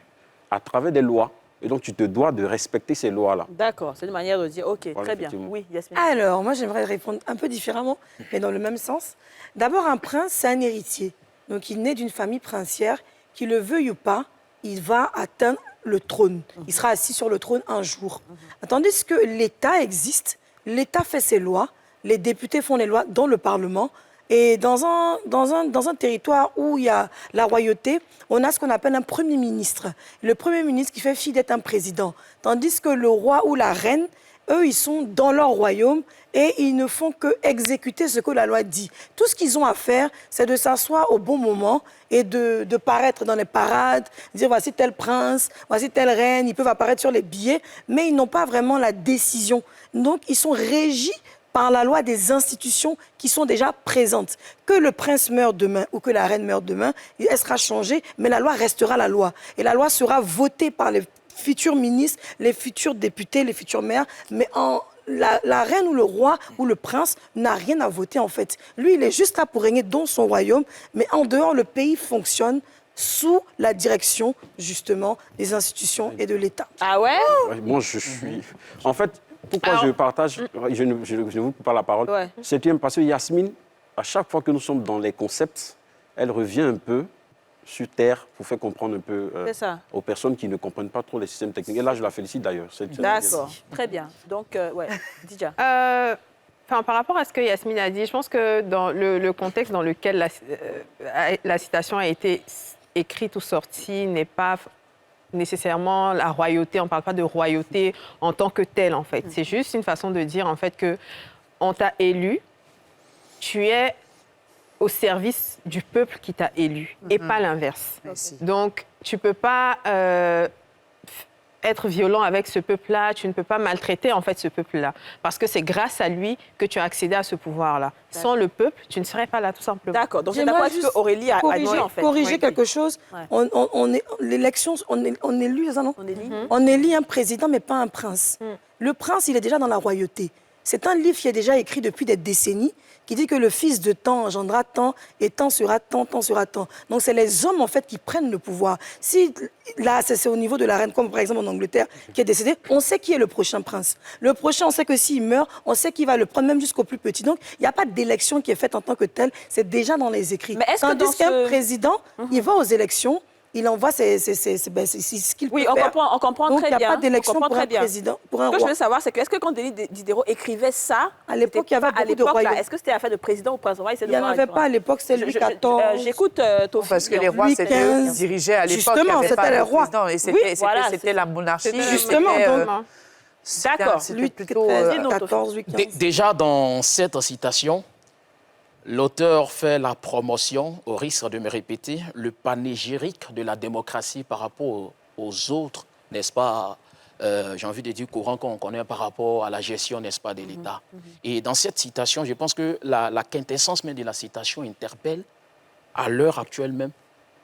à travers des lois. Et donc, tu te dois de respecter ces lois-là. D'accord, c'est une manière de dire, OK, voilà, très bien. Oui, Yasmine. Alors, moi, j'aimerais répondre un peu différemment, mais dans le même sens. D'abord, un prince, c'est un héritier. Donc, il naît d'une famille princière, qui le veuille ou pas, il va atteindre le trône. Il sera assis sur le trône un jour. Tandis que l'État existe, l'État fait ses lois, les députés font les lois dans le Parlement. Et dans un territoire où il y a la royauté, on a ce qu'on appelle un Premier ministre. Le Premier ministre qui fait fi d'être un président. Tandis que le roi ou la reine, eux, ils sont dans leur royaume et ils ne font que exécuter ce que la loi dit. Tout ce qu'ils ont à faire, c'est de s'asseoir au bon moment et de paraître dans les parades, dire voici tel prince, voici telle reine. Ils peuvent apparaître sur les billets, mais ils n'ont pas vraiment la décision. Donc, ils sont régis par la loi des institutions qui sont déjà présentes. Que le prince meure demain ou que la reine meure demain, elle sera changée, mais la loi restera la loi. Et la loi sera votée par les futurs ministres, les futurs députés, les futurs maires, mais la reine ou le roi ou le prince n'a rien à voter en fait. Lui, il est juste là pour régner dans son royaume, mais en dehors, le pays fonctionne sous la direction, justement, des institutions et de l'État. Ah ouais? Moi, je suis... En fait, pourquoi je partage, je ne vous coupe pas la parole, c'est bien parce que Yasmine, à chaque fois que nous sommes dans les concepts, elle revient un peu sur terre pour faire comprendre un peu aux personnes qui ne comprennent pas trop les systèmes techniques. Et là, je la félicite d'ailleurs. D'accord, très bien. Donc, Didia. Par rapport à ce que Yasmine a dit, je pense que dans le contexte dans lequel la citation a été écrite ou sortie n'est pas nécessairement la royauté. On ne parle pas de royauté en tant que telle, en fait. C'est juste une façon de dire, en fait, qu'on t'a élu, tu es au service du peuple qui t'a élu, et pas l'inverse. Donc, tu ne peux pas être violent avec ce peuple-là, tu ne peux pas maltraiter, en fait, ce peuple-là. Parce que c'est grâce à lui que tu as accédé à ce pouvoir-là. Sans le peuple, tu ne serais pas là, tout simplement. D'accord. Donc, c'est d'accord avec ce qu'Aurélie a dit, en fait. Corriger quelque chose. L'élection, on élit, ça, non? On élit un président, mais pas un prince. Le prince, il est déjà dans la royauté. C'est un livre qui est déjà écrit depuis des décennies, qui dit que le fils de temps engendra tant, et tant sera tant, tant sera tant. Donc, c'est les hommes, en fait, qui prennent le pouvoir. Si, là, c'est au niveau de la reine, comme par exemple en Angleterre, qui est décédée, on sait qui est le prochain prince. Le prochain, on sait que s'il meurt, on sait qu'il va le prendre même jusqu'au plus petit. Donc, il n'y a pas d'élection qui est faite en tant que telle. C'est déjà dans les écrits. Mais est-ce que Tandis qu'un président, il va aux élections, il envoie c'est ce qu'il peut Oui, faire. on comprend Donc, très bien. il n'y a pas d'élection On comprend pour un très bien. président, pour un Ce que je roi. veux savoir, c'est que est-ce que quand Denis Diderot écrivait ça, À l'époque, il y avait à beaucoup de l'époque, là, royaumes. est-ce que c'était affaire de président ou prince roi? Il n'y en avait pas à l'époque, c'est Louis XIV. J'écoute Tophi. Parce que les rois, Louis c'était eux qui XV. dirigeaient à l'époque. Justement, il y avait c'était pas les de rois. président, et c'était Oui, voilà, c'était la monarchie. Justement, c'était, donc, D'accord. c'était Louis plutôt, XIII, 14, Louis XV. Déjà, dans cette citation, l'auteur fait la promotion, au risque de me répéter, le panégyrique de la démocratie par rapport aux autres, n'est-ce pas, j'ai envie de dire, courants qu'on connaît par rapport à la gestion, n'est-ce pas, de l'État. Et dans cette citation, je pense que la quintessence même de la citation interpelle, à l'heure actuelle même,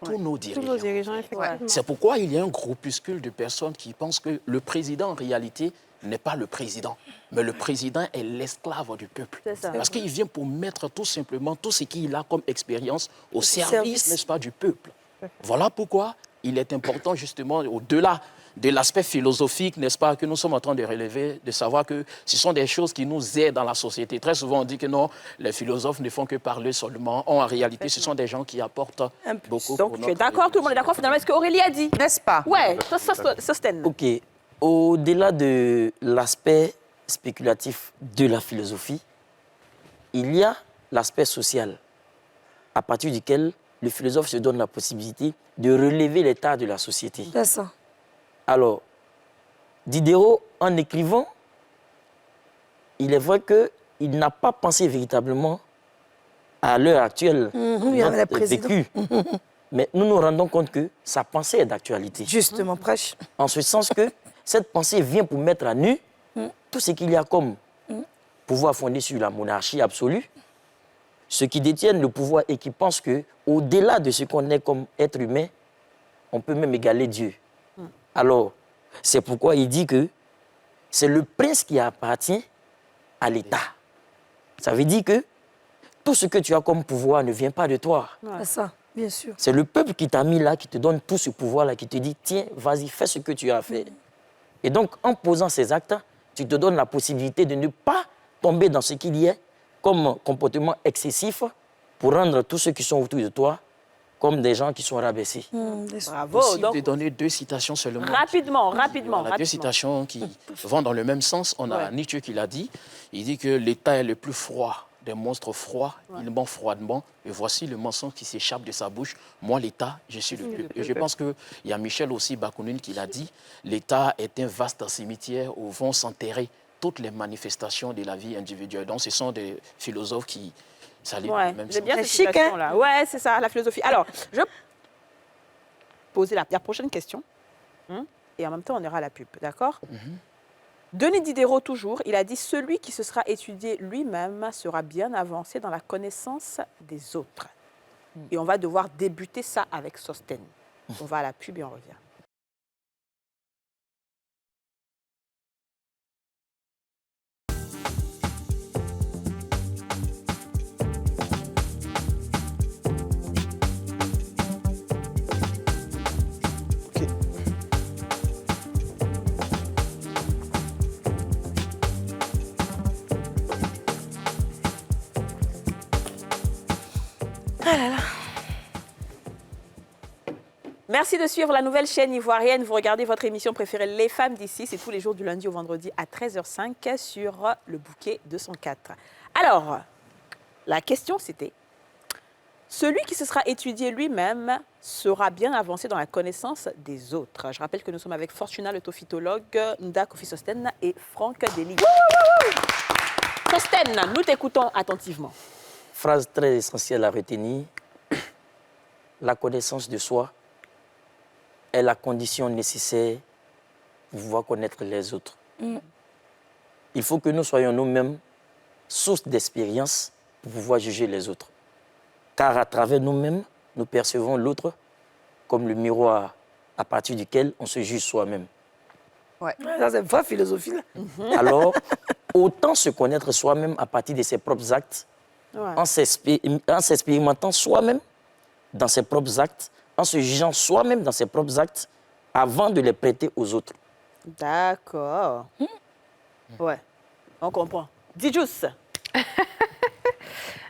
tous nos dirigeants. Tous nos dirigeants, effectivement. C'est pourquoi il y a un groupuscule de personnes qui pensent que le président, en réalité, n'est pas le président, mais le président est l'esclave du peuple. C'est ça. Parce qu'il vient pour mettre tout simplement tout ce qu'il a comme expérience au service, n'est-ce pas, du peuple. Voilà pourquoi il est important, justement, au-delà de l'aspect philosophique, n'est-ce pas, que nous sommes en train de relever, de savoir que ce sont des choses qui nous aident dans la société. Très souvent, on dit que non, les philosophes ne font que parler seulement. En réalité, ce sont des gens qui apportent beaucoup. Donc, tu es d'accord, tout le monde est d'accord finalement. Est-ce qu'Aurélie a dit? N'est-ce pas? Ouais, Sostène. Ok. Au-delà de l'aspect spéculatif de la philosophie, il y a l'aspect social, à partir duquel le philosophe se donne la possibilité de relever l'état de la société. C'est ça. Alors, Diderot, en écrivant, il est vrai qu'il n'a pas pensé véritablement à l'heure actuelle il y a les notre présidents. vécu. Mais nous nous rendons compte que sa pensée est d'actualité. Justement, prêche. En ce sens que cette pensée vient pour mettre à nu tout ce qu'il y a comme pouvoir fondé sur la monarchie absolue, ceux qui détiennent le pouvoir et qui pensent qu'au-delà de ce qu'on est comme être humain, on peut même égaler Dieu. Alors, c'est pourquoi il dit que c'est le prince qui appartient à l'État. Ça veut dire que tout ce que tu as comme pouvoir ne vient pas de toi. C'est ça, bien sûr. C'est le peuple qui t'a mis là, qui te donne tout ce pouvoir-là, qui te dit, tiens, vas-y, fais ce que tu as fait. Et donc, en posant ces actes, tu te donnes la possibilité de ne pas tomber dans ce qu'il y a comme comportement excessif pour rendre tous ceux qui sont autour de toi comme des gens qui sont rabaissés. Bravo. Possible Donc, de donner deux citations seulement. rapidement. Voilà, deux citations qui vont dans le même sens. On a Nietzsche qui l'a dit. Il dit que l'État est le plus froid des monstres froids. Il ment froidement. Et voici le mensonge qui s'échappe de sa bouche. Moi, l'État, je suis le peuple. Et je pense qu'il y a Michel aussi Bakounine qui l'a dit. L'État est un vaste cimetière où vont s'enterrer toutes les manifestations de la vie individuelle. Donc, ce sont des philosophes qui... J'aime bien cette citation-là. Ouais, c'est ça, la philosophie. Alors, je vais poser la prochaine question. Et en même temps, on ira à la pub, d'accord? Denis Diderot, toujours, il a dit « Celui qui se sera étudié lui-même sera bien avancé dans la connaissance des autres. » Et on va devoir débuter ça avec Sostène. On va à la pub et on revient. Merci de suivre la nouvelle chaîne ivoirienne. Vous regardez votre émission préférée Les Femmes d'ici. C'est tous les jours du lundi au vendredi à 13h05 sur le bouquet 204. Alors, la question c'était, celui qui se sera étudié lui-même sera bien avancé dans la connaissance des autres. Je rappelle que nous sommes avec Fortuna, le tophytologue, Nda Kofi Sostène et Franck Dely. Sostène, nous t'écoutons attentivement. Phrase très essentielle à retenir. La connaissance de soi est la condition nécessaire pour pouvoir connaître les autres. Il faut que nous soyons nous-mêmes source d'expérience pour pouvoir juger les autres. Car à travers nous-mêmes, nous percevons l'autre comme le miroir à partir duquel on se juge soi-même. Ça, c'est une vraie philosophie. Là. Alors, autant se connaître soi-même à partir de ses propres actes, en s'expérimentant soi-même dans ses propres actes, en se jugeant soi-même dans ses propres actes, avant de les prêter aux autres. D'accord. Ouais, on comprend. Didjous.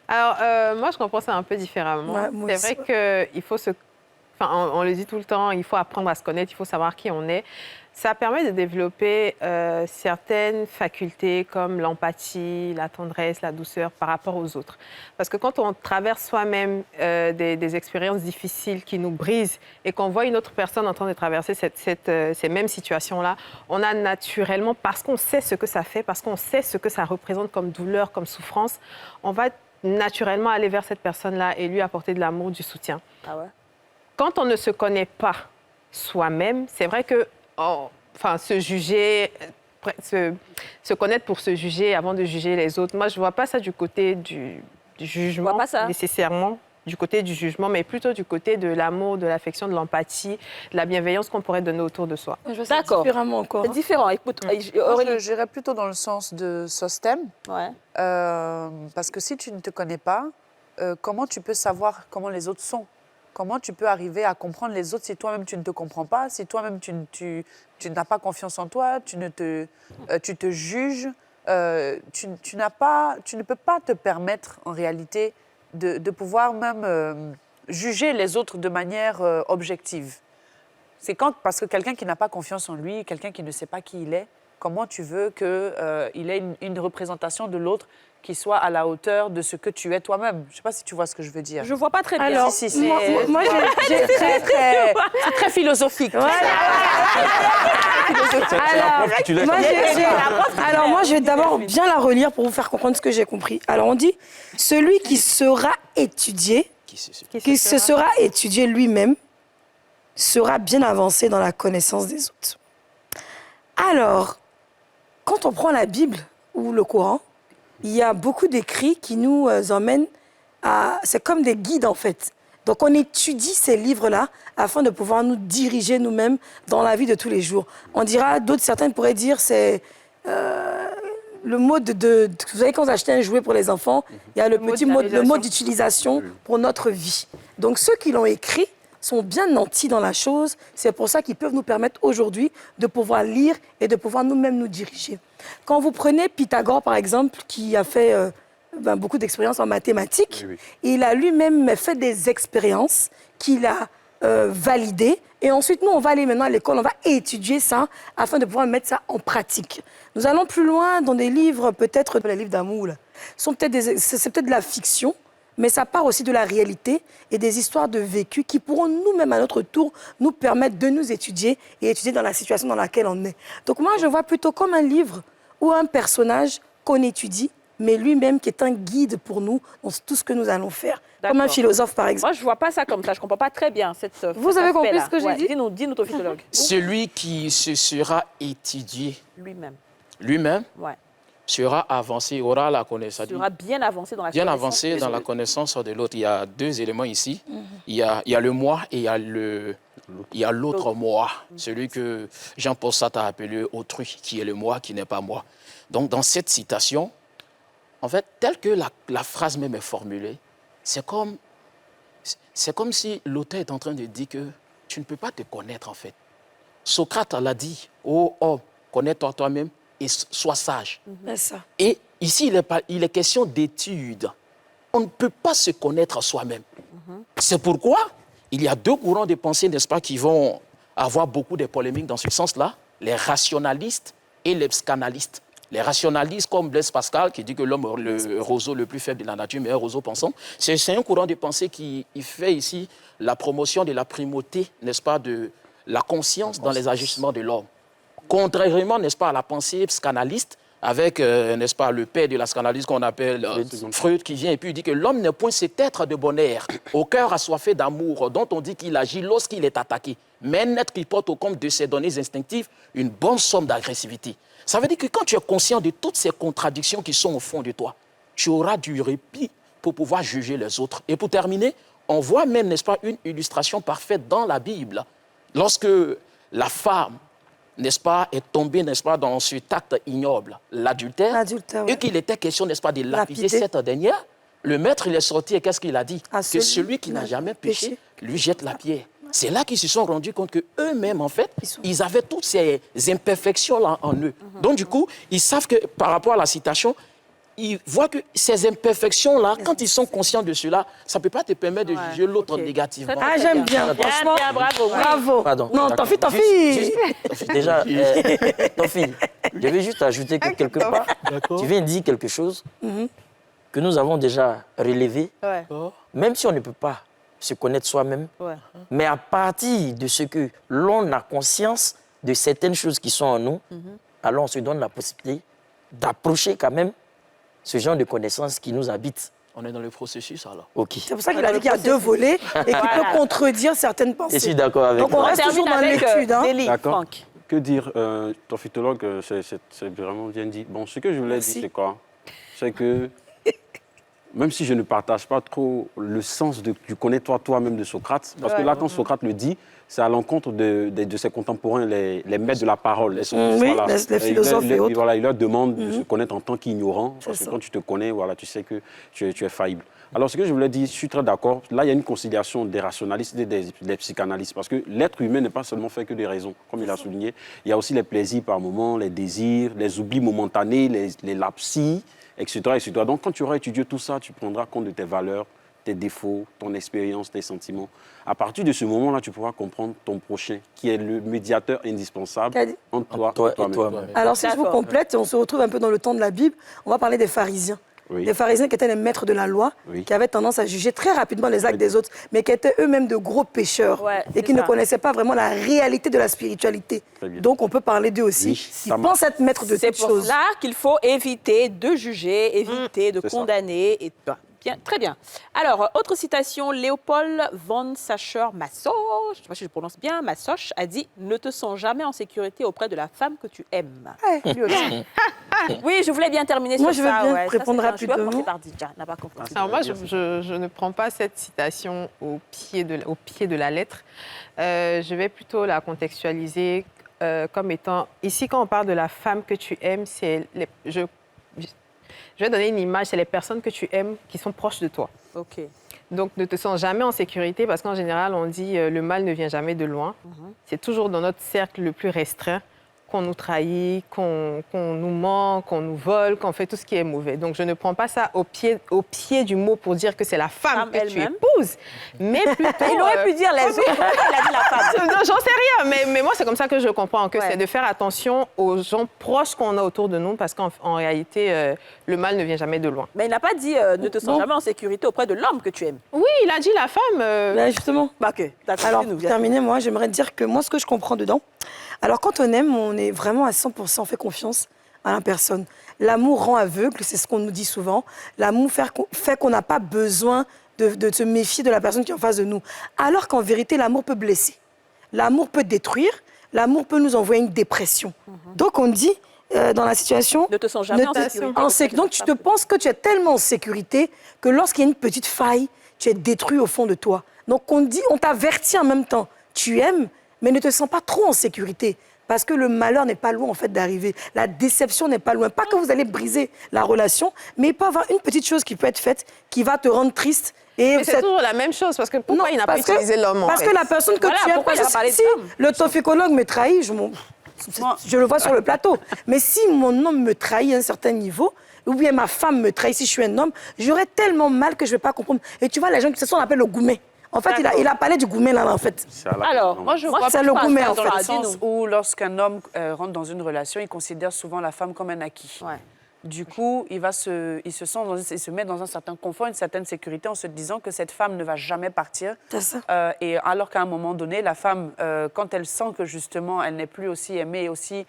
Alors, moi, je comprends ça un peu différemment. Ouais, moi c'est aussi. vrai qu'il faut se enfin, on le dit tout le temps, il faut apprendre à se connaître, il faut savoir qui on est. Ça permet de développer certaines facultés comme l'empathie, la tendresse, la douceur par rapport aux autres. Parce que quand on traverse soi-même des expériences difficiles qui nous brisent et qu'on voit une autre personne en train de traverser ces mêmes situations-là, on a naturellement, parce qu'on sait ce que ça fait, parce qu'on sait ce que ça représente comme douleur, comme souffrance, on va naturellement aller vers cette personne-là et lui apporter de l'amour, du soutien. Ah ouais? Quand on ne se connaît pas soi-même, c'est vrai que se juger, se connaître pour se juger avant de juger les autres. Moi, je ne vois pas ça du côté du jugement, nécessairement, du côté du jugement, mais plutôt du côté de l'amour, de l'affection, de l'empathie, de la bienveillance qu'on pourrait donner autour de soi. D'accord. Différemment encore. C'est différent. Écoute, Moi, j'irais plutôt dans le sens de Sosthène. Ouais. Parce que si tu ne te connais pas, comment tu peux savoir comment les autres sont? Comment tu peux arriver à comprendre les autres si toi-même tu ne te comprends pas, si toi-même tu n'as pas confiance en toi, tu te juges, tu ne peux pas te permettre en réalité de pouvoir même juger les autres de manière objective. C'est parce que quelqu'un qui n'a pas confiance en lui, quelqu'un qui ne sait pas qui il est, comment tu veux qu'il ait une représentation de l'autre qui soit à la hauteur de ce que tu es toi-même. Je ne sais pas si tu vois ce que je veux dire. Je ne vois pas très bien. Alors, c'est très philosophique. Voilà. Alors, moi, je vais d'abord bien la relire pour vous faire comprendre ce que j'ai compris. Alors, on dit, celui qui sera étudié, qui se sera étudié lui-même, sera bien avancé dans la connaissance des autres. Alors, quand on prend la Bible ou le Coran, il y a beaucoup d'écrits qui nous emmènent à... C'est comme des guides, en fait. Donc, on étudie ces livres-là afin de pouvoir nous diriger nous-mêmes dans la vie de tous les jours. On dira, certains pourraient dire, c'est le mode de... Vous savez, quand vous achetez un jouet pour les enfants, il y a le mode d'utilisation pour notre vie. Donc, ceux qui l'ont écrit sont bien nantis dans la chose. C'est pour ça qu'ils peuvent nous permettre aujourd'hui de pouvoir lire et de pouvoir nous-mêmes nous diriger. Quand vous prenez Pythagore, par exemple, qui a fait beaucoup d'expériences en mathématiques, il a lui-même fait des expériences qu'il a validées. Et ensuite, nous, on va aller maintenant à l'école, on va étudier ça afin de pouvoir mettre ça en pratique. Nous allons plus loin dans des livres, peut-être les livres d'amour. C'est peut-être de la fiction, mais ça part aussi de la réalité et des histoires de vécu qui pourront nous-mêmes, à notre tour, nous permettre de nous étudier et étudier dans la situation dans laquelle on est. Donc moi, je vois plutôt comme un livre ou un personnage qu'on étudie, mais lui-même qui est un guide pour nous dans tout ce que nous allons faire. Comme un philosophe, par exemple. Moi, je ne vois pas ça comme ça. Je ne comprends pas très bien cette. Vous avez compris ce que j'ai dit? Dis-nous, ton philologue. Celui qui se sera étudié lui-même sera avancé, aura la connaissance. Sera bien avancé dans la bien avancé dans la connaissance de l'autre. Il y a deux éléments ici. Il y a le moi et il y a l'autre moi. Celui que Jean-Paul Sartre a appelé autrui, qui est le moi, qui n'est pas moi. Donc, dans cette citation, en fait, telle que la phrase même est formulée, c'est comme si l'auteur est en train de dire que tu ne peux pas te connaître, en fait. Socrate l'a dit, « Oh homme, connais-toi toi-même et sois sage. » Et ici, il est question d'étude. On ne peut pas se connaître soi-même. C'est pourquoi il y a deux courants de pensée, n'est-ce pas, qui vont avoir beaucoup de polémiques dans ce sens-là, les rationalistes et les psychanalystes. Les rationalistes, comme Blaise Pascal, qui dit que l'homme est le roseau le plus faible de la nature, mais un roseau pensant, c'est un courant de pensée qui fait ici la promotion de la primauté, n'est-ce pas, de la conscience dans les agissements de l'homme. Contrairement, n'est-ce pas, à la pensée psychanalyste, avec, n'est-ce pas, le père de la psychanalyse qu'on appelle Freud, qui vient et puis il dit que l'homme n'est point cet être de bonheur, au cœur assoiffé d'amour, dont on dit qu'il agit lorsqu'il est attaqué, mais un être qui porte au compte de ses données instinctives une bonne somme d'agressivité. Ça veut dire que quand tu es conscient de toutes ces contradictions qui sont au fond de toi, tu auras du répit pour pouvoir juger les autres. Et pour terminer, on voit même, n'est-ce pas, une illustration parfaite dans la Bible. Lorsque la femme, n'est-ce pas, est tombée, n'est-ce pas, dans ce acte ignoble, l'adultère, et qu'il était question, n'est-ce pas, de lapider cette dernière, le maître, il est sorti et qu'est-ce qu'il a dit? Que celui qui n'a jamais péché, lui jette la pierre. C'est là qu'ils se sont rendus compte qu'eux-mêmes, en fait, ils avaient toutes ces imperfections-là en eux. Donc, du coup, ils savent que, par rapport à la citation, ils voient que ces imperfections-là, quand ils sont conscients de cela, ça ne peut pas te permettre de juger l'autre négativement. Ah, j'aime bien. Franchement, bravo. Bravo. Pardon. Non, t'en fais. Déjà, Tofi, je vais juste ajouter que quelque part, tu viens de dire quelque chose que nous avons déjà relevé, même si on ne peut pas se connaître soi-même, mais à partir de ce que l'on a conscience de certaines choses qui sont en nous, alors on se donne la possibilité d'approcher quand même ce genre de connaissances qui nous habitent. On est dans le processus alors. Ok. C'est pour ça qu'il a dit qu'il y a deux volets et qu'il peut contredire certaines pensées. Je suis d'accord avec Donc on reste toujours dans l'étude. D'accord. Que dire, ton phytologue, c'est vraiment bien dit. Bon, ce que je voulais dire, c'est quoi? C'est que même si je ne partage pas trop le sens du connais-toi toi-même de Socrate, parce que là, quand Socrate le dit, c'est à l'encontre de ses contemporains, les maîtres de la parole. Les philosophes et autres. Voilà, il leur demande de se connaître en tant qu'ignorant, parce que quand tu te connais, voilà, tu sais que tu es faillible. Alors, ce que je voulais dire, je suis très d'accord. Là, il y a une conciliation des rationalistes et des psychanalystes, parce que l'être humain n'est pas seulement fait que des raisons, comme il a souligné. Il y a aussi les plaisirs par moment, les désirs, les oublis momentanés, les lapsis, etc., etc. Donc, quand tu auras étudié tout ça, tu prendras compte de tes valeurs, tes défauts, ton expérience, tes sentiments. À partir de ce moment-là, tu pourras comprendre ton prochain, qui est le médiateur indispensable entre toi et toi-même. Alors, si je vous complète, on se retrouve un peu dans le temps de la Bible, on va parler des pharisiens. Les pharisiens qui étaient les maîtres de la loi, qui avaient tendance à juger très rapidement les actes des autres, mais qui étaient eux-mêmes de gros pécheurs et qui ne connaissaient pas vraiment la réalité de la spiritualité. Donc, on peut parler d'eux aussi. Ils pensent être maîtres de toutes choses. C'est pour ça qu'il faut éviter de juger, éviter de condamner. Et... Bien, très bien. Alors, autre citation, Léopold von Sacher-Masoch, je ne sais pas si je prononce bien, Masoch, a dit « Ne te sens jamais en sécurité auprès de la femme que tu aimes. » Oui, je voulais bien terminer sur ça. Moi, je veux bien répondre rapidement. Alors moi, je ne prends pas cette citation au pied de la lettre. Je vais plutôt la contextualiser comme étant... Ici, quand on parle de la femme que tu aimes, c'est... Je vais donner une image, c'est les personnes que tu aimes qui sont proches de toi. OK. Donc, ne te sens jamais en sécurité parce qu'en général, on dit le mal ne vient jamais de loin. C'est toujours dans notre cercle le plus restreint qu'on nous trahit, qu'on nous ment, qu'on nous vole, qu'on fait tout ce qui est mauvais. Donc, je ne prends pas ça au pied du mot pour dire que c'est la femme que tu épouses, mais plutôt... Il aurait pu dire les autres, il a dit la femme. J'en sais rien, mais moi, c'est comme ça que je comprends, que c'est de faire attention aux gens proches qu'on a autour de nous, parce qu'en réalité, le mal ne vient jamais de loin. Mais il n'a pas dit ne te sens jamais en sécurité auprès de l'homme que tu aimes. Oui, il a dit la femme. Ben justement. OK. Alors, pour terminer, moi, j'aimerais dire que moi, ce que je comprends dedans, alors quand on aime, on est vraiment à 100%, on fait confiance à la personne. L'amour rend aveugle, c'est ce qu'on nous dit souvent. L'amour fait qu'on n'a pas besoin de se méfier de la personne qui est en face de nous. Alors qu'en vérité, l'amour peut blesser. L'amour peut détruire. L'amour peut nous envoyer une dépression. Donc on dit, dans la situation... Ne te sens jamais en sécurité. Donc tu te penses que tu es tellement en sécurité que lorsqu'il y a une petite faille, tu es détruit au fond de toi. Donc on t'avertit en même temps. Tu aimes, mais ne te sens pas trop en sécurité. Parce que le malheur n'est pas loin, en fait, d'arriver. La déception n'est pas loin. Pas que vous allez briser la relation, mais il peut y avoir une petite chose qui peut être faite qui va te rendre triste. Mais c'est toujours la même chose, parce que pourquoi il n'a pas utilisé l'homme, en fait? Parce que la personne que tu aimes... Si le toxicologue me trahit, je le vois sur le plateau. Mais si mon homme me trahit à un certain niveau, ou bien ma femme me trahit si je suis un homme, j'aurais tellement mal que je ne vais pas comprendre. Et tu vois, les gens qui se sont appellent le goumet. En fait, il a parlé du goumet là, en fait. Alors, moi, je vois c'est le goumet, en dans le fait. sens où, lorsqu'un homme rentre dans une relation, il considère souvent la femme comme un acquis. Du coup, il se met dans un certain confort, une certaine sécurité, en se disant que cette femme ne va jamais partir. C'est ça. Et alors qu'à un moment donné, la femme, quand elle sent que justement, elle n'est plus aussi aimée, aussi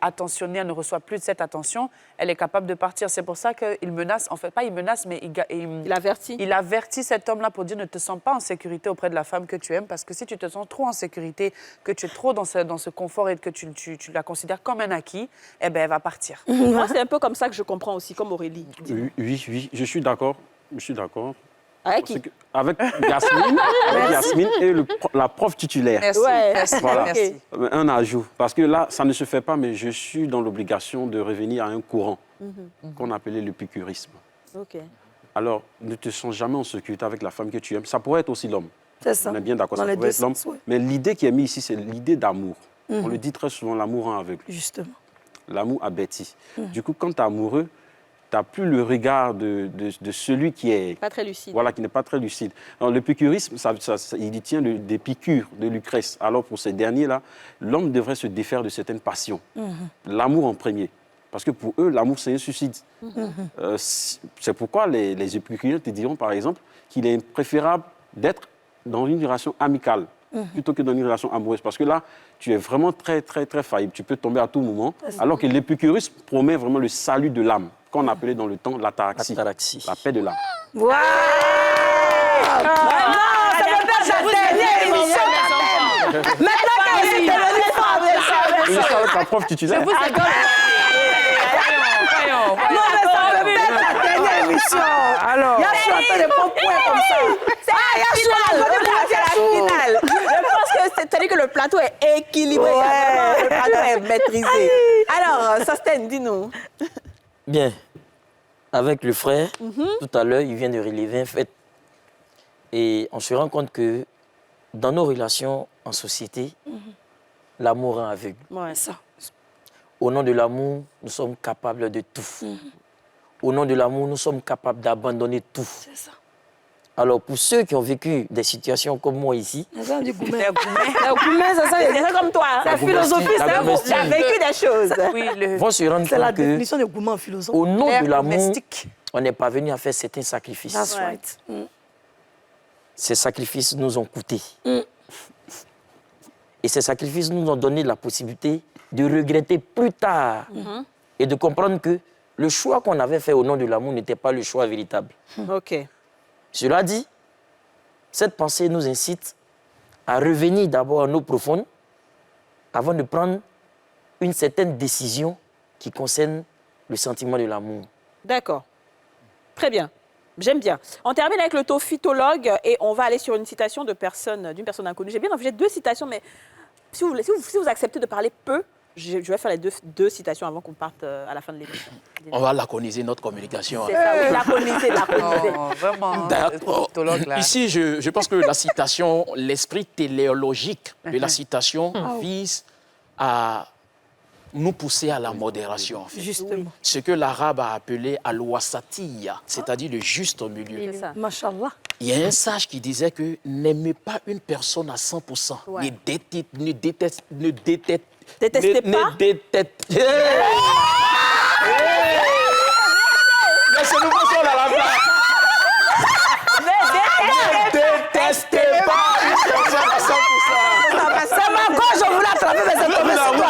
attentionnée, elle ne reçoit plus de cette attention, elle est capable de partir. C'est pour ça qu'il menace, en fait, pas il menace, mais il avertit. Il avertit cet homme-là pour dire ne te sens pas en sécurité auprès de la femme que tu aimes, parce que si tu te sens trop en sécurité, que tu es trop dans ce confort et que tu la considères comme un acquis, eh ben elle va partir. Moi, c'est un peu comme ça que je comprends aussi, comme Aurélie. Oui, je suis d'accord. Avec qui? Avec Yasmine et la prof titulaire. Merci. Voilà. Okay. Un ajout. Parce que là, ça ne se fait pas, mais je suis dans l'obligation de revenir à un courant qu'on appelait le picurisme. Alors, ne te sens jamais en sécurité avec la femme que tu aimes. Ça pourrait être aussi l'homme. C'est ça. On est bien d'accord, ça pourrait être l'homme. Mais l'idée qui est mise ici, c'est l'idée d'amour. On le dit très souvent, l'amour rend aveugle. Justement. L'amour a bâti. Du coup, quand tu es amoureux, n'as plus le regard de celui qui est... Pas très lucide. Voilà, qui n'est pas très lucide. Alors, le picurisme, il tient des piqûres de Lucrèce. Alors, pour ces derniers-là, l'homme devrait se défaire de certaines passions. L'amour en premier. Parce que pour eux, l'amour, c'est un suicide. C'est pourquoi les épicuriens te diront, par exemple, qu'il est préférable d'être dans une relation amicale plutôt que dans une relation amoureuse. Parce que là, tu es vraiment très, très, très faillible. Tu peux tomber à tout moment. Alors que l'épicurisme promet vraiment le salut de l'âme, qu'on appelait dans le temps l'ataraxie, la paix de l'âme. Waouh! Ça me fait sa dernière émission. Maintenant qu'elle est devenue femme, C'est la prof titulaire. non, mais ça me fait sa dernière émission. Alors, Yachou a fait des bons points comme ça. C'est la finale. Je pense que c'est-à-dire que le plateau est équilibré. Le plateau est maîtrisé. Alors, Sostène, dis-nous. Bien. Avec le frère, tout à l'heure, il vient de relever un fait. Et on se rend compte que dans nos relations en société, l'amour rend aveugle. Ouais, ça. Au nom de l'amour, nous sommes capables de tout. Au nom de l'amour, nous sommes capables d'abandonner tout. C'est ça. Alors, pour ceux qui ont vécu des situations comme moi ici... C'est ça, du gourmet. C'est comme toi. C'est la philosophie, tu as vécu des choses. Vont se rendre C'est la compte que, définition de gourmet en philosophie. au nom de l'amour, on n'est pas venu à faire certains sacrifices. That's right. Ces sacrifices nous ont coûté. Et ces sacrifices nous ont donné la possibilité de regretter plus tard et de comprendre que le choix qu'on avait fait au nom de l'amour n'était pas le choix véritable. OK. Cela dit, cette pensée nous incite à revenir d'abord à nos profondes avant de prendre une certaine décision qui concerne le sentiment de l'amour. D'accord. Très bien. J'aime bien. On termine avec le tophytologue et on va aller sur une citation d'une personne inconnue. J'ai bien envie, j'ai 2 citations, mais si vous acceptez de parler peu, je vais faire les deux citations avant qu'on parte à la fin de l'émission. On va laconiser notre communication. C'est ça, oui, laconiser. Oh, vraiment, ici, je pense que la citation, l'esprit téléologique de la citation vise à nous pousser à la modération. En fait. Justement. Ce que l'arabe a appelé al-wasatiyya, c'est-à-dire le juste milieu. Machallah. Il y a un sage qui disait que n'aimez pas une personne à 100%. Ouais. Ne détestez pas. Laissez-nous passer à la place. Ne détestez pas une personne à 100%. C'est ma gorge, je voulais attraper, mais c'est tombé sur toi.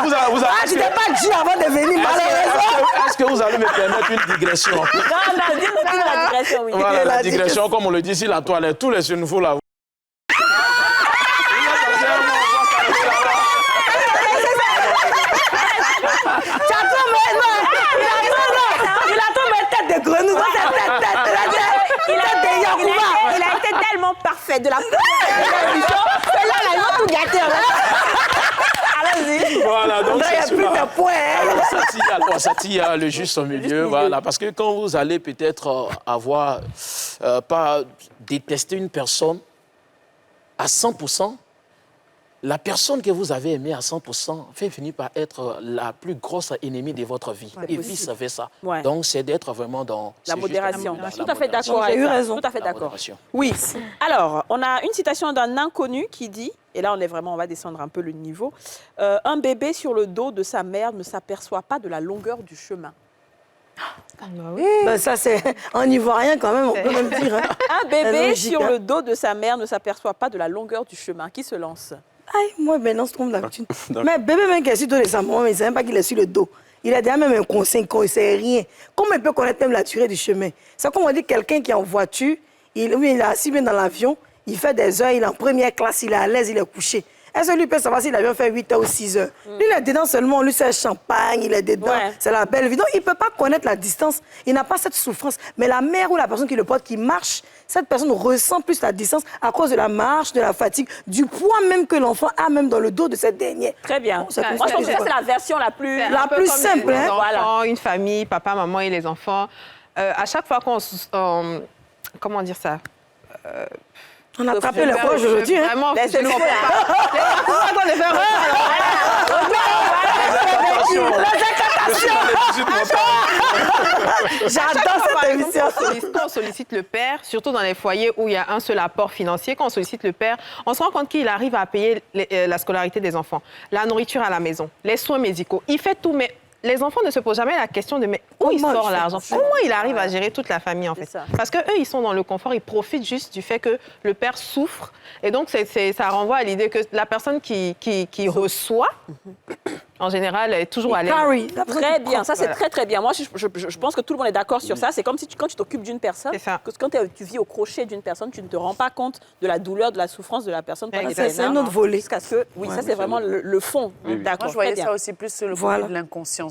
Je t'ai pas dit avant de venir, malheureusement. Est-ce que vous allez me permettre une digression? Non, dis-nous la digression, oui. Voilà, la digression, comme on le dit sur la toilette, tous les jeunes, vous la... Il a été tellement parfait de la première émission que là, il a tout gâté. Allons-y. Voilà, donc c'est plus de points. Alors, Satya, le juste au milieu, voilà. Parce que quand vous allez peut-être avoir, pas détester une personne à 100%, la personne que vous avez aimée à 100% fait finir par être la plus grosse ennemie de votre vie. Et vice-versa. Ouais. Donc, c'est d'être vraiment dans... La modération. Je suis tout à fait d'accord. J'ai eu raison. Tout à fait d'accord. Oui. Alors, on a une citation d'un inconnu qui dit, et là, on va descendre un peu le niveau, un bébé sur le dos de sa mère ne s'aperçoit pas de la longueur du chemin. Ben ça, c'est en ivoirien quand même, on peut même dire. Hein. Un bébé sur le dos de sa mère ne s'aperçoit pas de la longueur du chemin. Qui se lance? Aïe, moi, maintenant, je trouve d'habitude. Mais bébé, même qui est sur le dos de sa maman, il ne sait même pas qu'il est sur le dos. Il a déjà même un conseil, il ne sait rien. Comment il peut connaître même la durée du chemin? C'est comme on dit quelqu'un qui est en voiture, il est assis bien dans l'avion, il fait des heures, il est en première classe, il est à l'aise, il est couché. Est-ce que lui peut savoir si l'avion fait 8 heures ou 6 heures? Lui, il est dedans seulement, on lui sert champagne, il est dedans, c'est la belle vie. Donc, il ne peut pas connaître la distance, il n'a pas cette souffrance. Mais la mère ou la personne qui le porte, qui marche, cette personne ressent plus la distance à cause de la marche, de la fatigue, du poids même que l'enfant a même dans le dos de cette dernière. Très bien. Moi, je pense que c'est la version la plus simple. Hein? Enfants, une famille, papa, maman et les enfants. À chaque fois qu'on... comment dire ça on a tapé le poche aujourd'hui. Vraiment, laissez-nous faire. J'adore cette émission. Quand on sollicite le père, surtout dans les foyers où il y a un seul apport financier, quand on sollicite le père, on se rend compte qu'il arrive à payer la scolarité des enfants, la nourriture à la maison, les soins médicaux. Il fait tout, mais les enfants ne se posent jamais la question de mais où il sort l'argent? Comment il arrive à gérer toute la famille en fait? Parce qu'eux, ils sont dans le confort, ils profitent juste du fait que le père souffre. Et donc, ça renvoie à l'idée que la personne qui reçoit, en général, est toujours à l'aise. Très bien, ça c'est très très bien. Moi, je pense que tout le monde est d'accord sur ça. C'est comme si quand tu t'occupes d'une personne, que quand tu vis au crochet d'une personne, tu ne te rends pas compte de la douleur, de la souffrance de la personne. C'est un autre volet. Oui, ça c'est vraiment le fond. D'accord. Moi, je voyais ça aussi plus sur le côté de l'inconscience.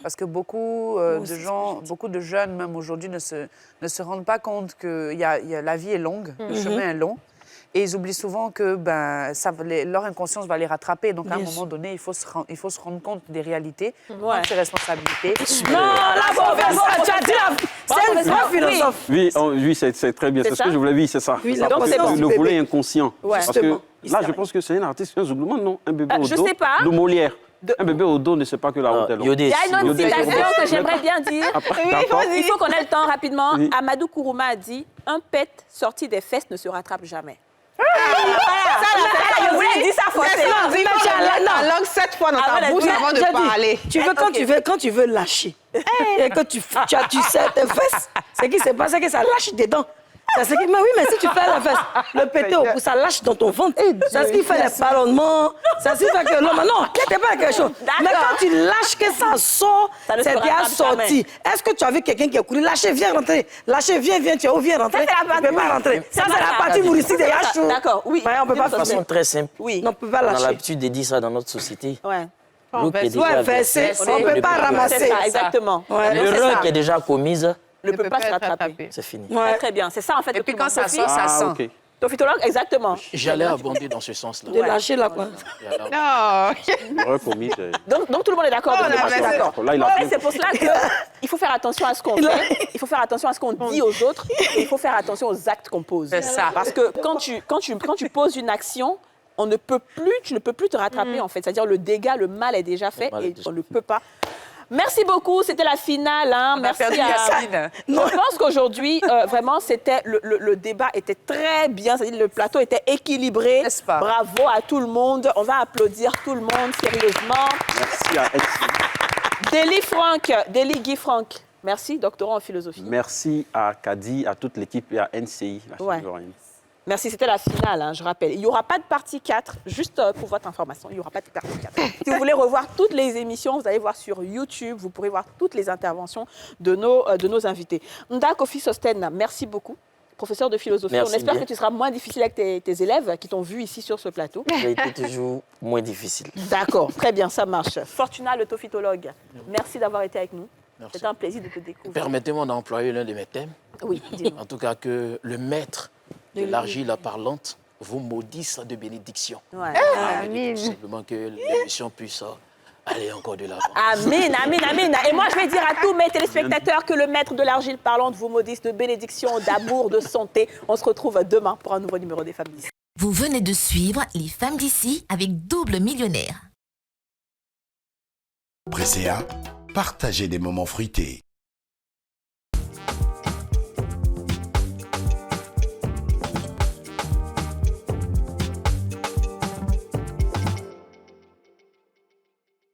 Parce que beaucoup de gens, beaucoup de jeunes, même aujourd'hui, ne se rendent pas compte que la vie est longue, le chemin est long. Et ils oublient souvent que leur inconscience va les rattraper. Donc, à un moment donné, il faut se rendre compte des réalités, de ses responsabilités. Non, là, tu as dit c'est une vraie philosophe. Oui, c'est très bien. C'est ce que je voulais dire, c'est ça. Donc, c'est bon. Le volet inconscient. Parce que là, je vrai. pense que c'est un artiste, un Zouglouman, non? Un bébé au Je dos sais pas. de Molière. Un bébé au dos ne sait pas que la route est longue. Il y a une autre citation que j'aimerais bien dire. Il faut qu'on ait le temps rapidement. Oui. Amadou Kourouma a dit « Un pet sorti des fesses ne se rattrape jamais ». Je voulais dire ça la langue 7 fois dans ta bouche avant de parler. Quand tu veux lâcher, et que tu serres tes fesses, ce qui se passe, c'est que ça lâche dedans. Mais oui, mais si tu fais la fesse, le pété au bout, ça lâche dans ton ventre. C'est ce qui fait les ballonnements. C'est ce qui fait que l'homme... Non, n'était pas quelque chose. Mais quand tu lâches que ça sort, c'est bien sorti. Est-ce que tu as vu quelqu'un qui a couru? Lâchez, viens rentrer. Lâchez, viens, tu es où? Viens rentrer. Tu ne peux pas rentrer. Ça, c'est la partie mouristique des yachous. D'accord, oui. On ne peut pas De façon très simple. Oui. On ne peut pas On a lâcher. l'habitude de dire ça dans notre société. Ouais. L'eau qui est déjà versée, on ne peut pas ramasser. C'est ça, exactement. L'erreur qui est déjà commise ne peut pas se rattraper. C'est fini. Très, très bien. C'est ça, en fait. Et puis quand ça sort, ça sent. Ton phytologue, exactement. J'allais abonder dans ce sens-là. De lâcher là, quoi. L'erreur commise. Donc tout le monde est d'accord. C'est pour cela qu'il faut faire attention à ce qu'on fait, il faut faire attention à ce qu'on dit aux autres, et il faut faire attention aux actes qu'on pose. C'est ça. Parce que quand tu poses une action, tu ne peux plus te rattraper, en fait. C'est-à-dire le dégât, le mal est déjà fait et on ne peut pas. Merci beaucoup, c'était la finale. Merci à Yasmine. Je pense qu'aujourd'hui, vraiment, le débat était très bien. C'est-à-dire le plateau était équilibré. N'est-ce pas? Bravo à tout le monde. On va applaudir tout le monde, sérieusement. Merci à Délie Guy Franck. Merci, doctorant en philosophie. Merci à Kadi, à toute l'équipe et à NCI, la Souveraine. Merci, c'était la finale, je rappelle. Il n'y aura pas de partie 4, juste pour votre information, il n'y aura pas de partie 4. Si vous voulez revoir toutes les émissions, vous allez voir sur YouTube, vous pourrez voir toutes les interventions de nos invités. Nda Kofi Sosten, merci beaucoup. Professeur de philosophie, merci on espère bien. que tu seras moins difficile avec tes élèves qui t'ont vu ici sur ce plateau. Ça a été toujours moins difficile. D'accord, très bien, ça marche. Fortuna, le tophytologue, merci d'avoir été avec nous. C'était un plaisir de te découvrir. Permettez-moi d'employer l'un de mes thèmes. Oui, dis-moi. En tout cas, que le maître de l'argile parlante vous maudisse de bénédiction. Ouais. Tout simplement que l'émission puisse aller encore de l'avant. Amen, amen, amen. Et moi, je vais dire à tous mes téléspectateurs que le maître de l'argile parlante vous maudisse de bénédiction, d'amour, de santé. On se retrouve demain pour un nouveau numéro des Femmes d'ici. Vous venez de suivre Les Femmes d'ici avec Double Millionnaire. Presséa, partagez des moments fruités.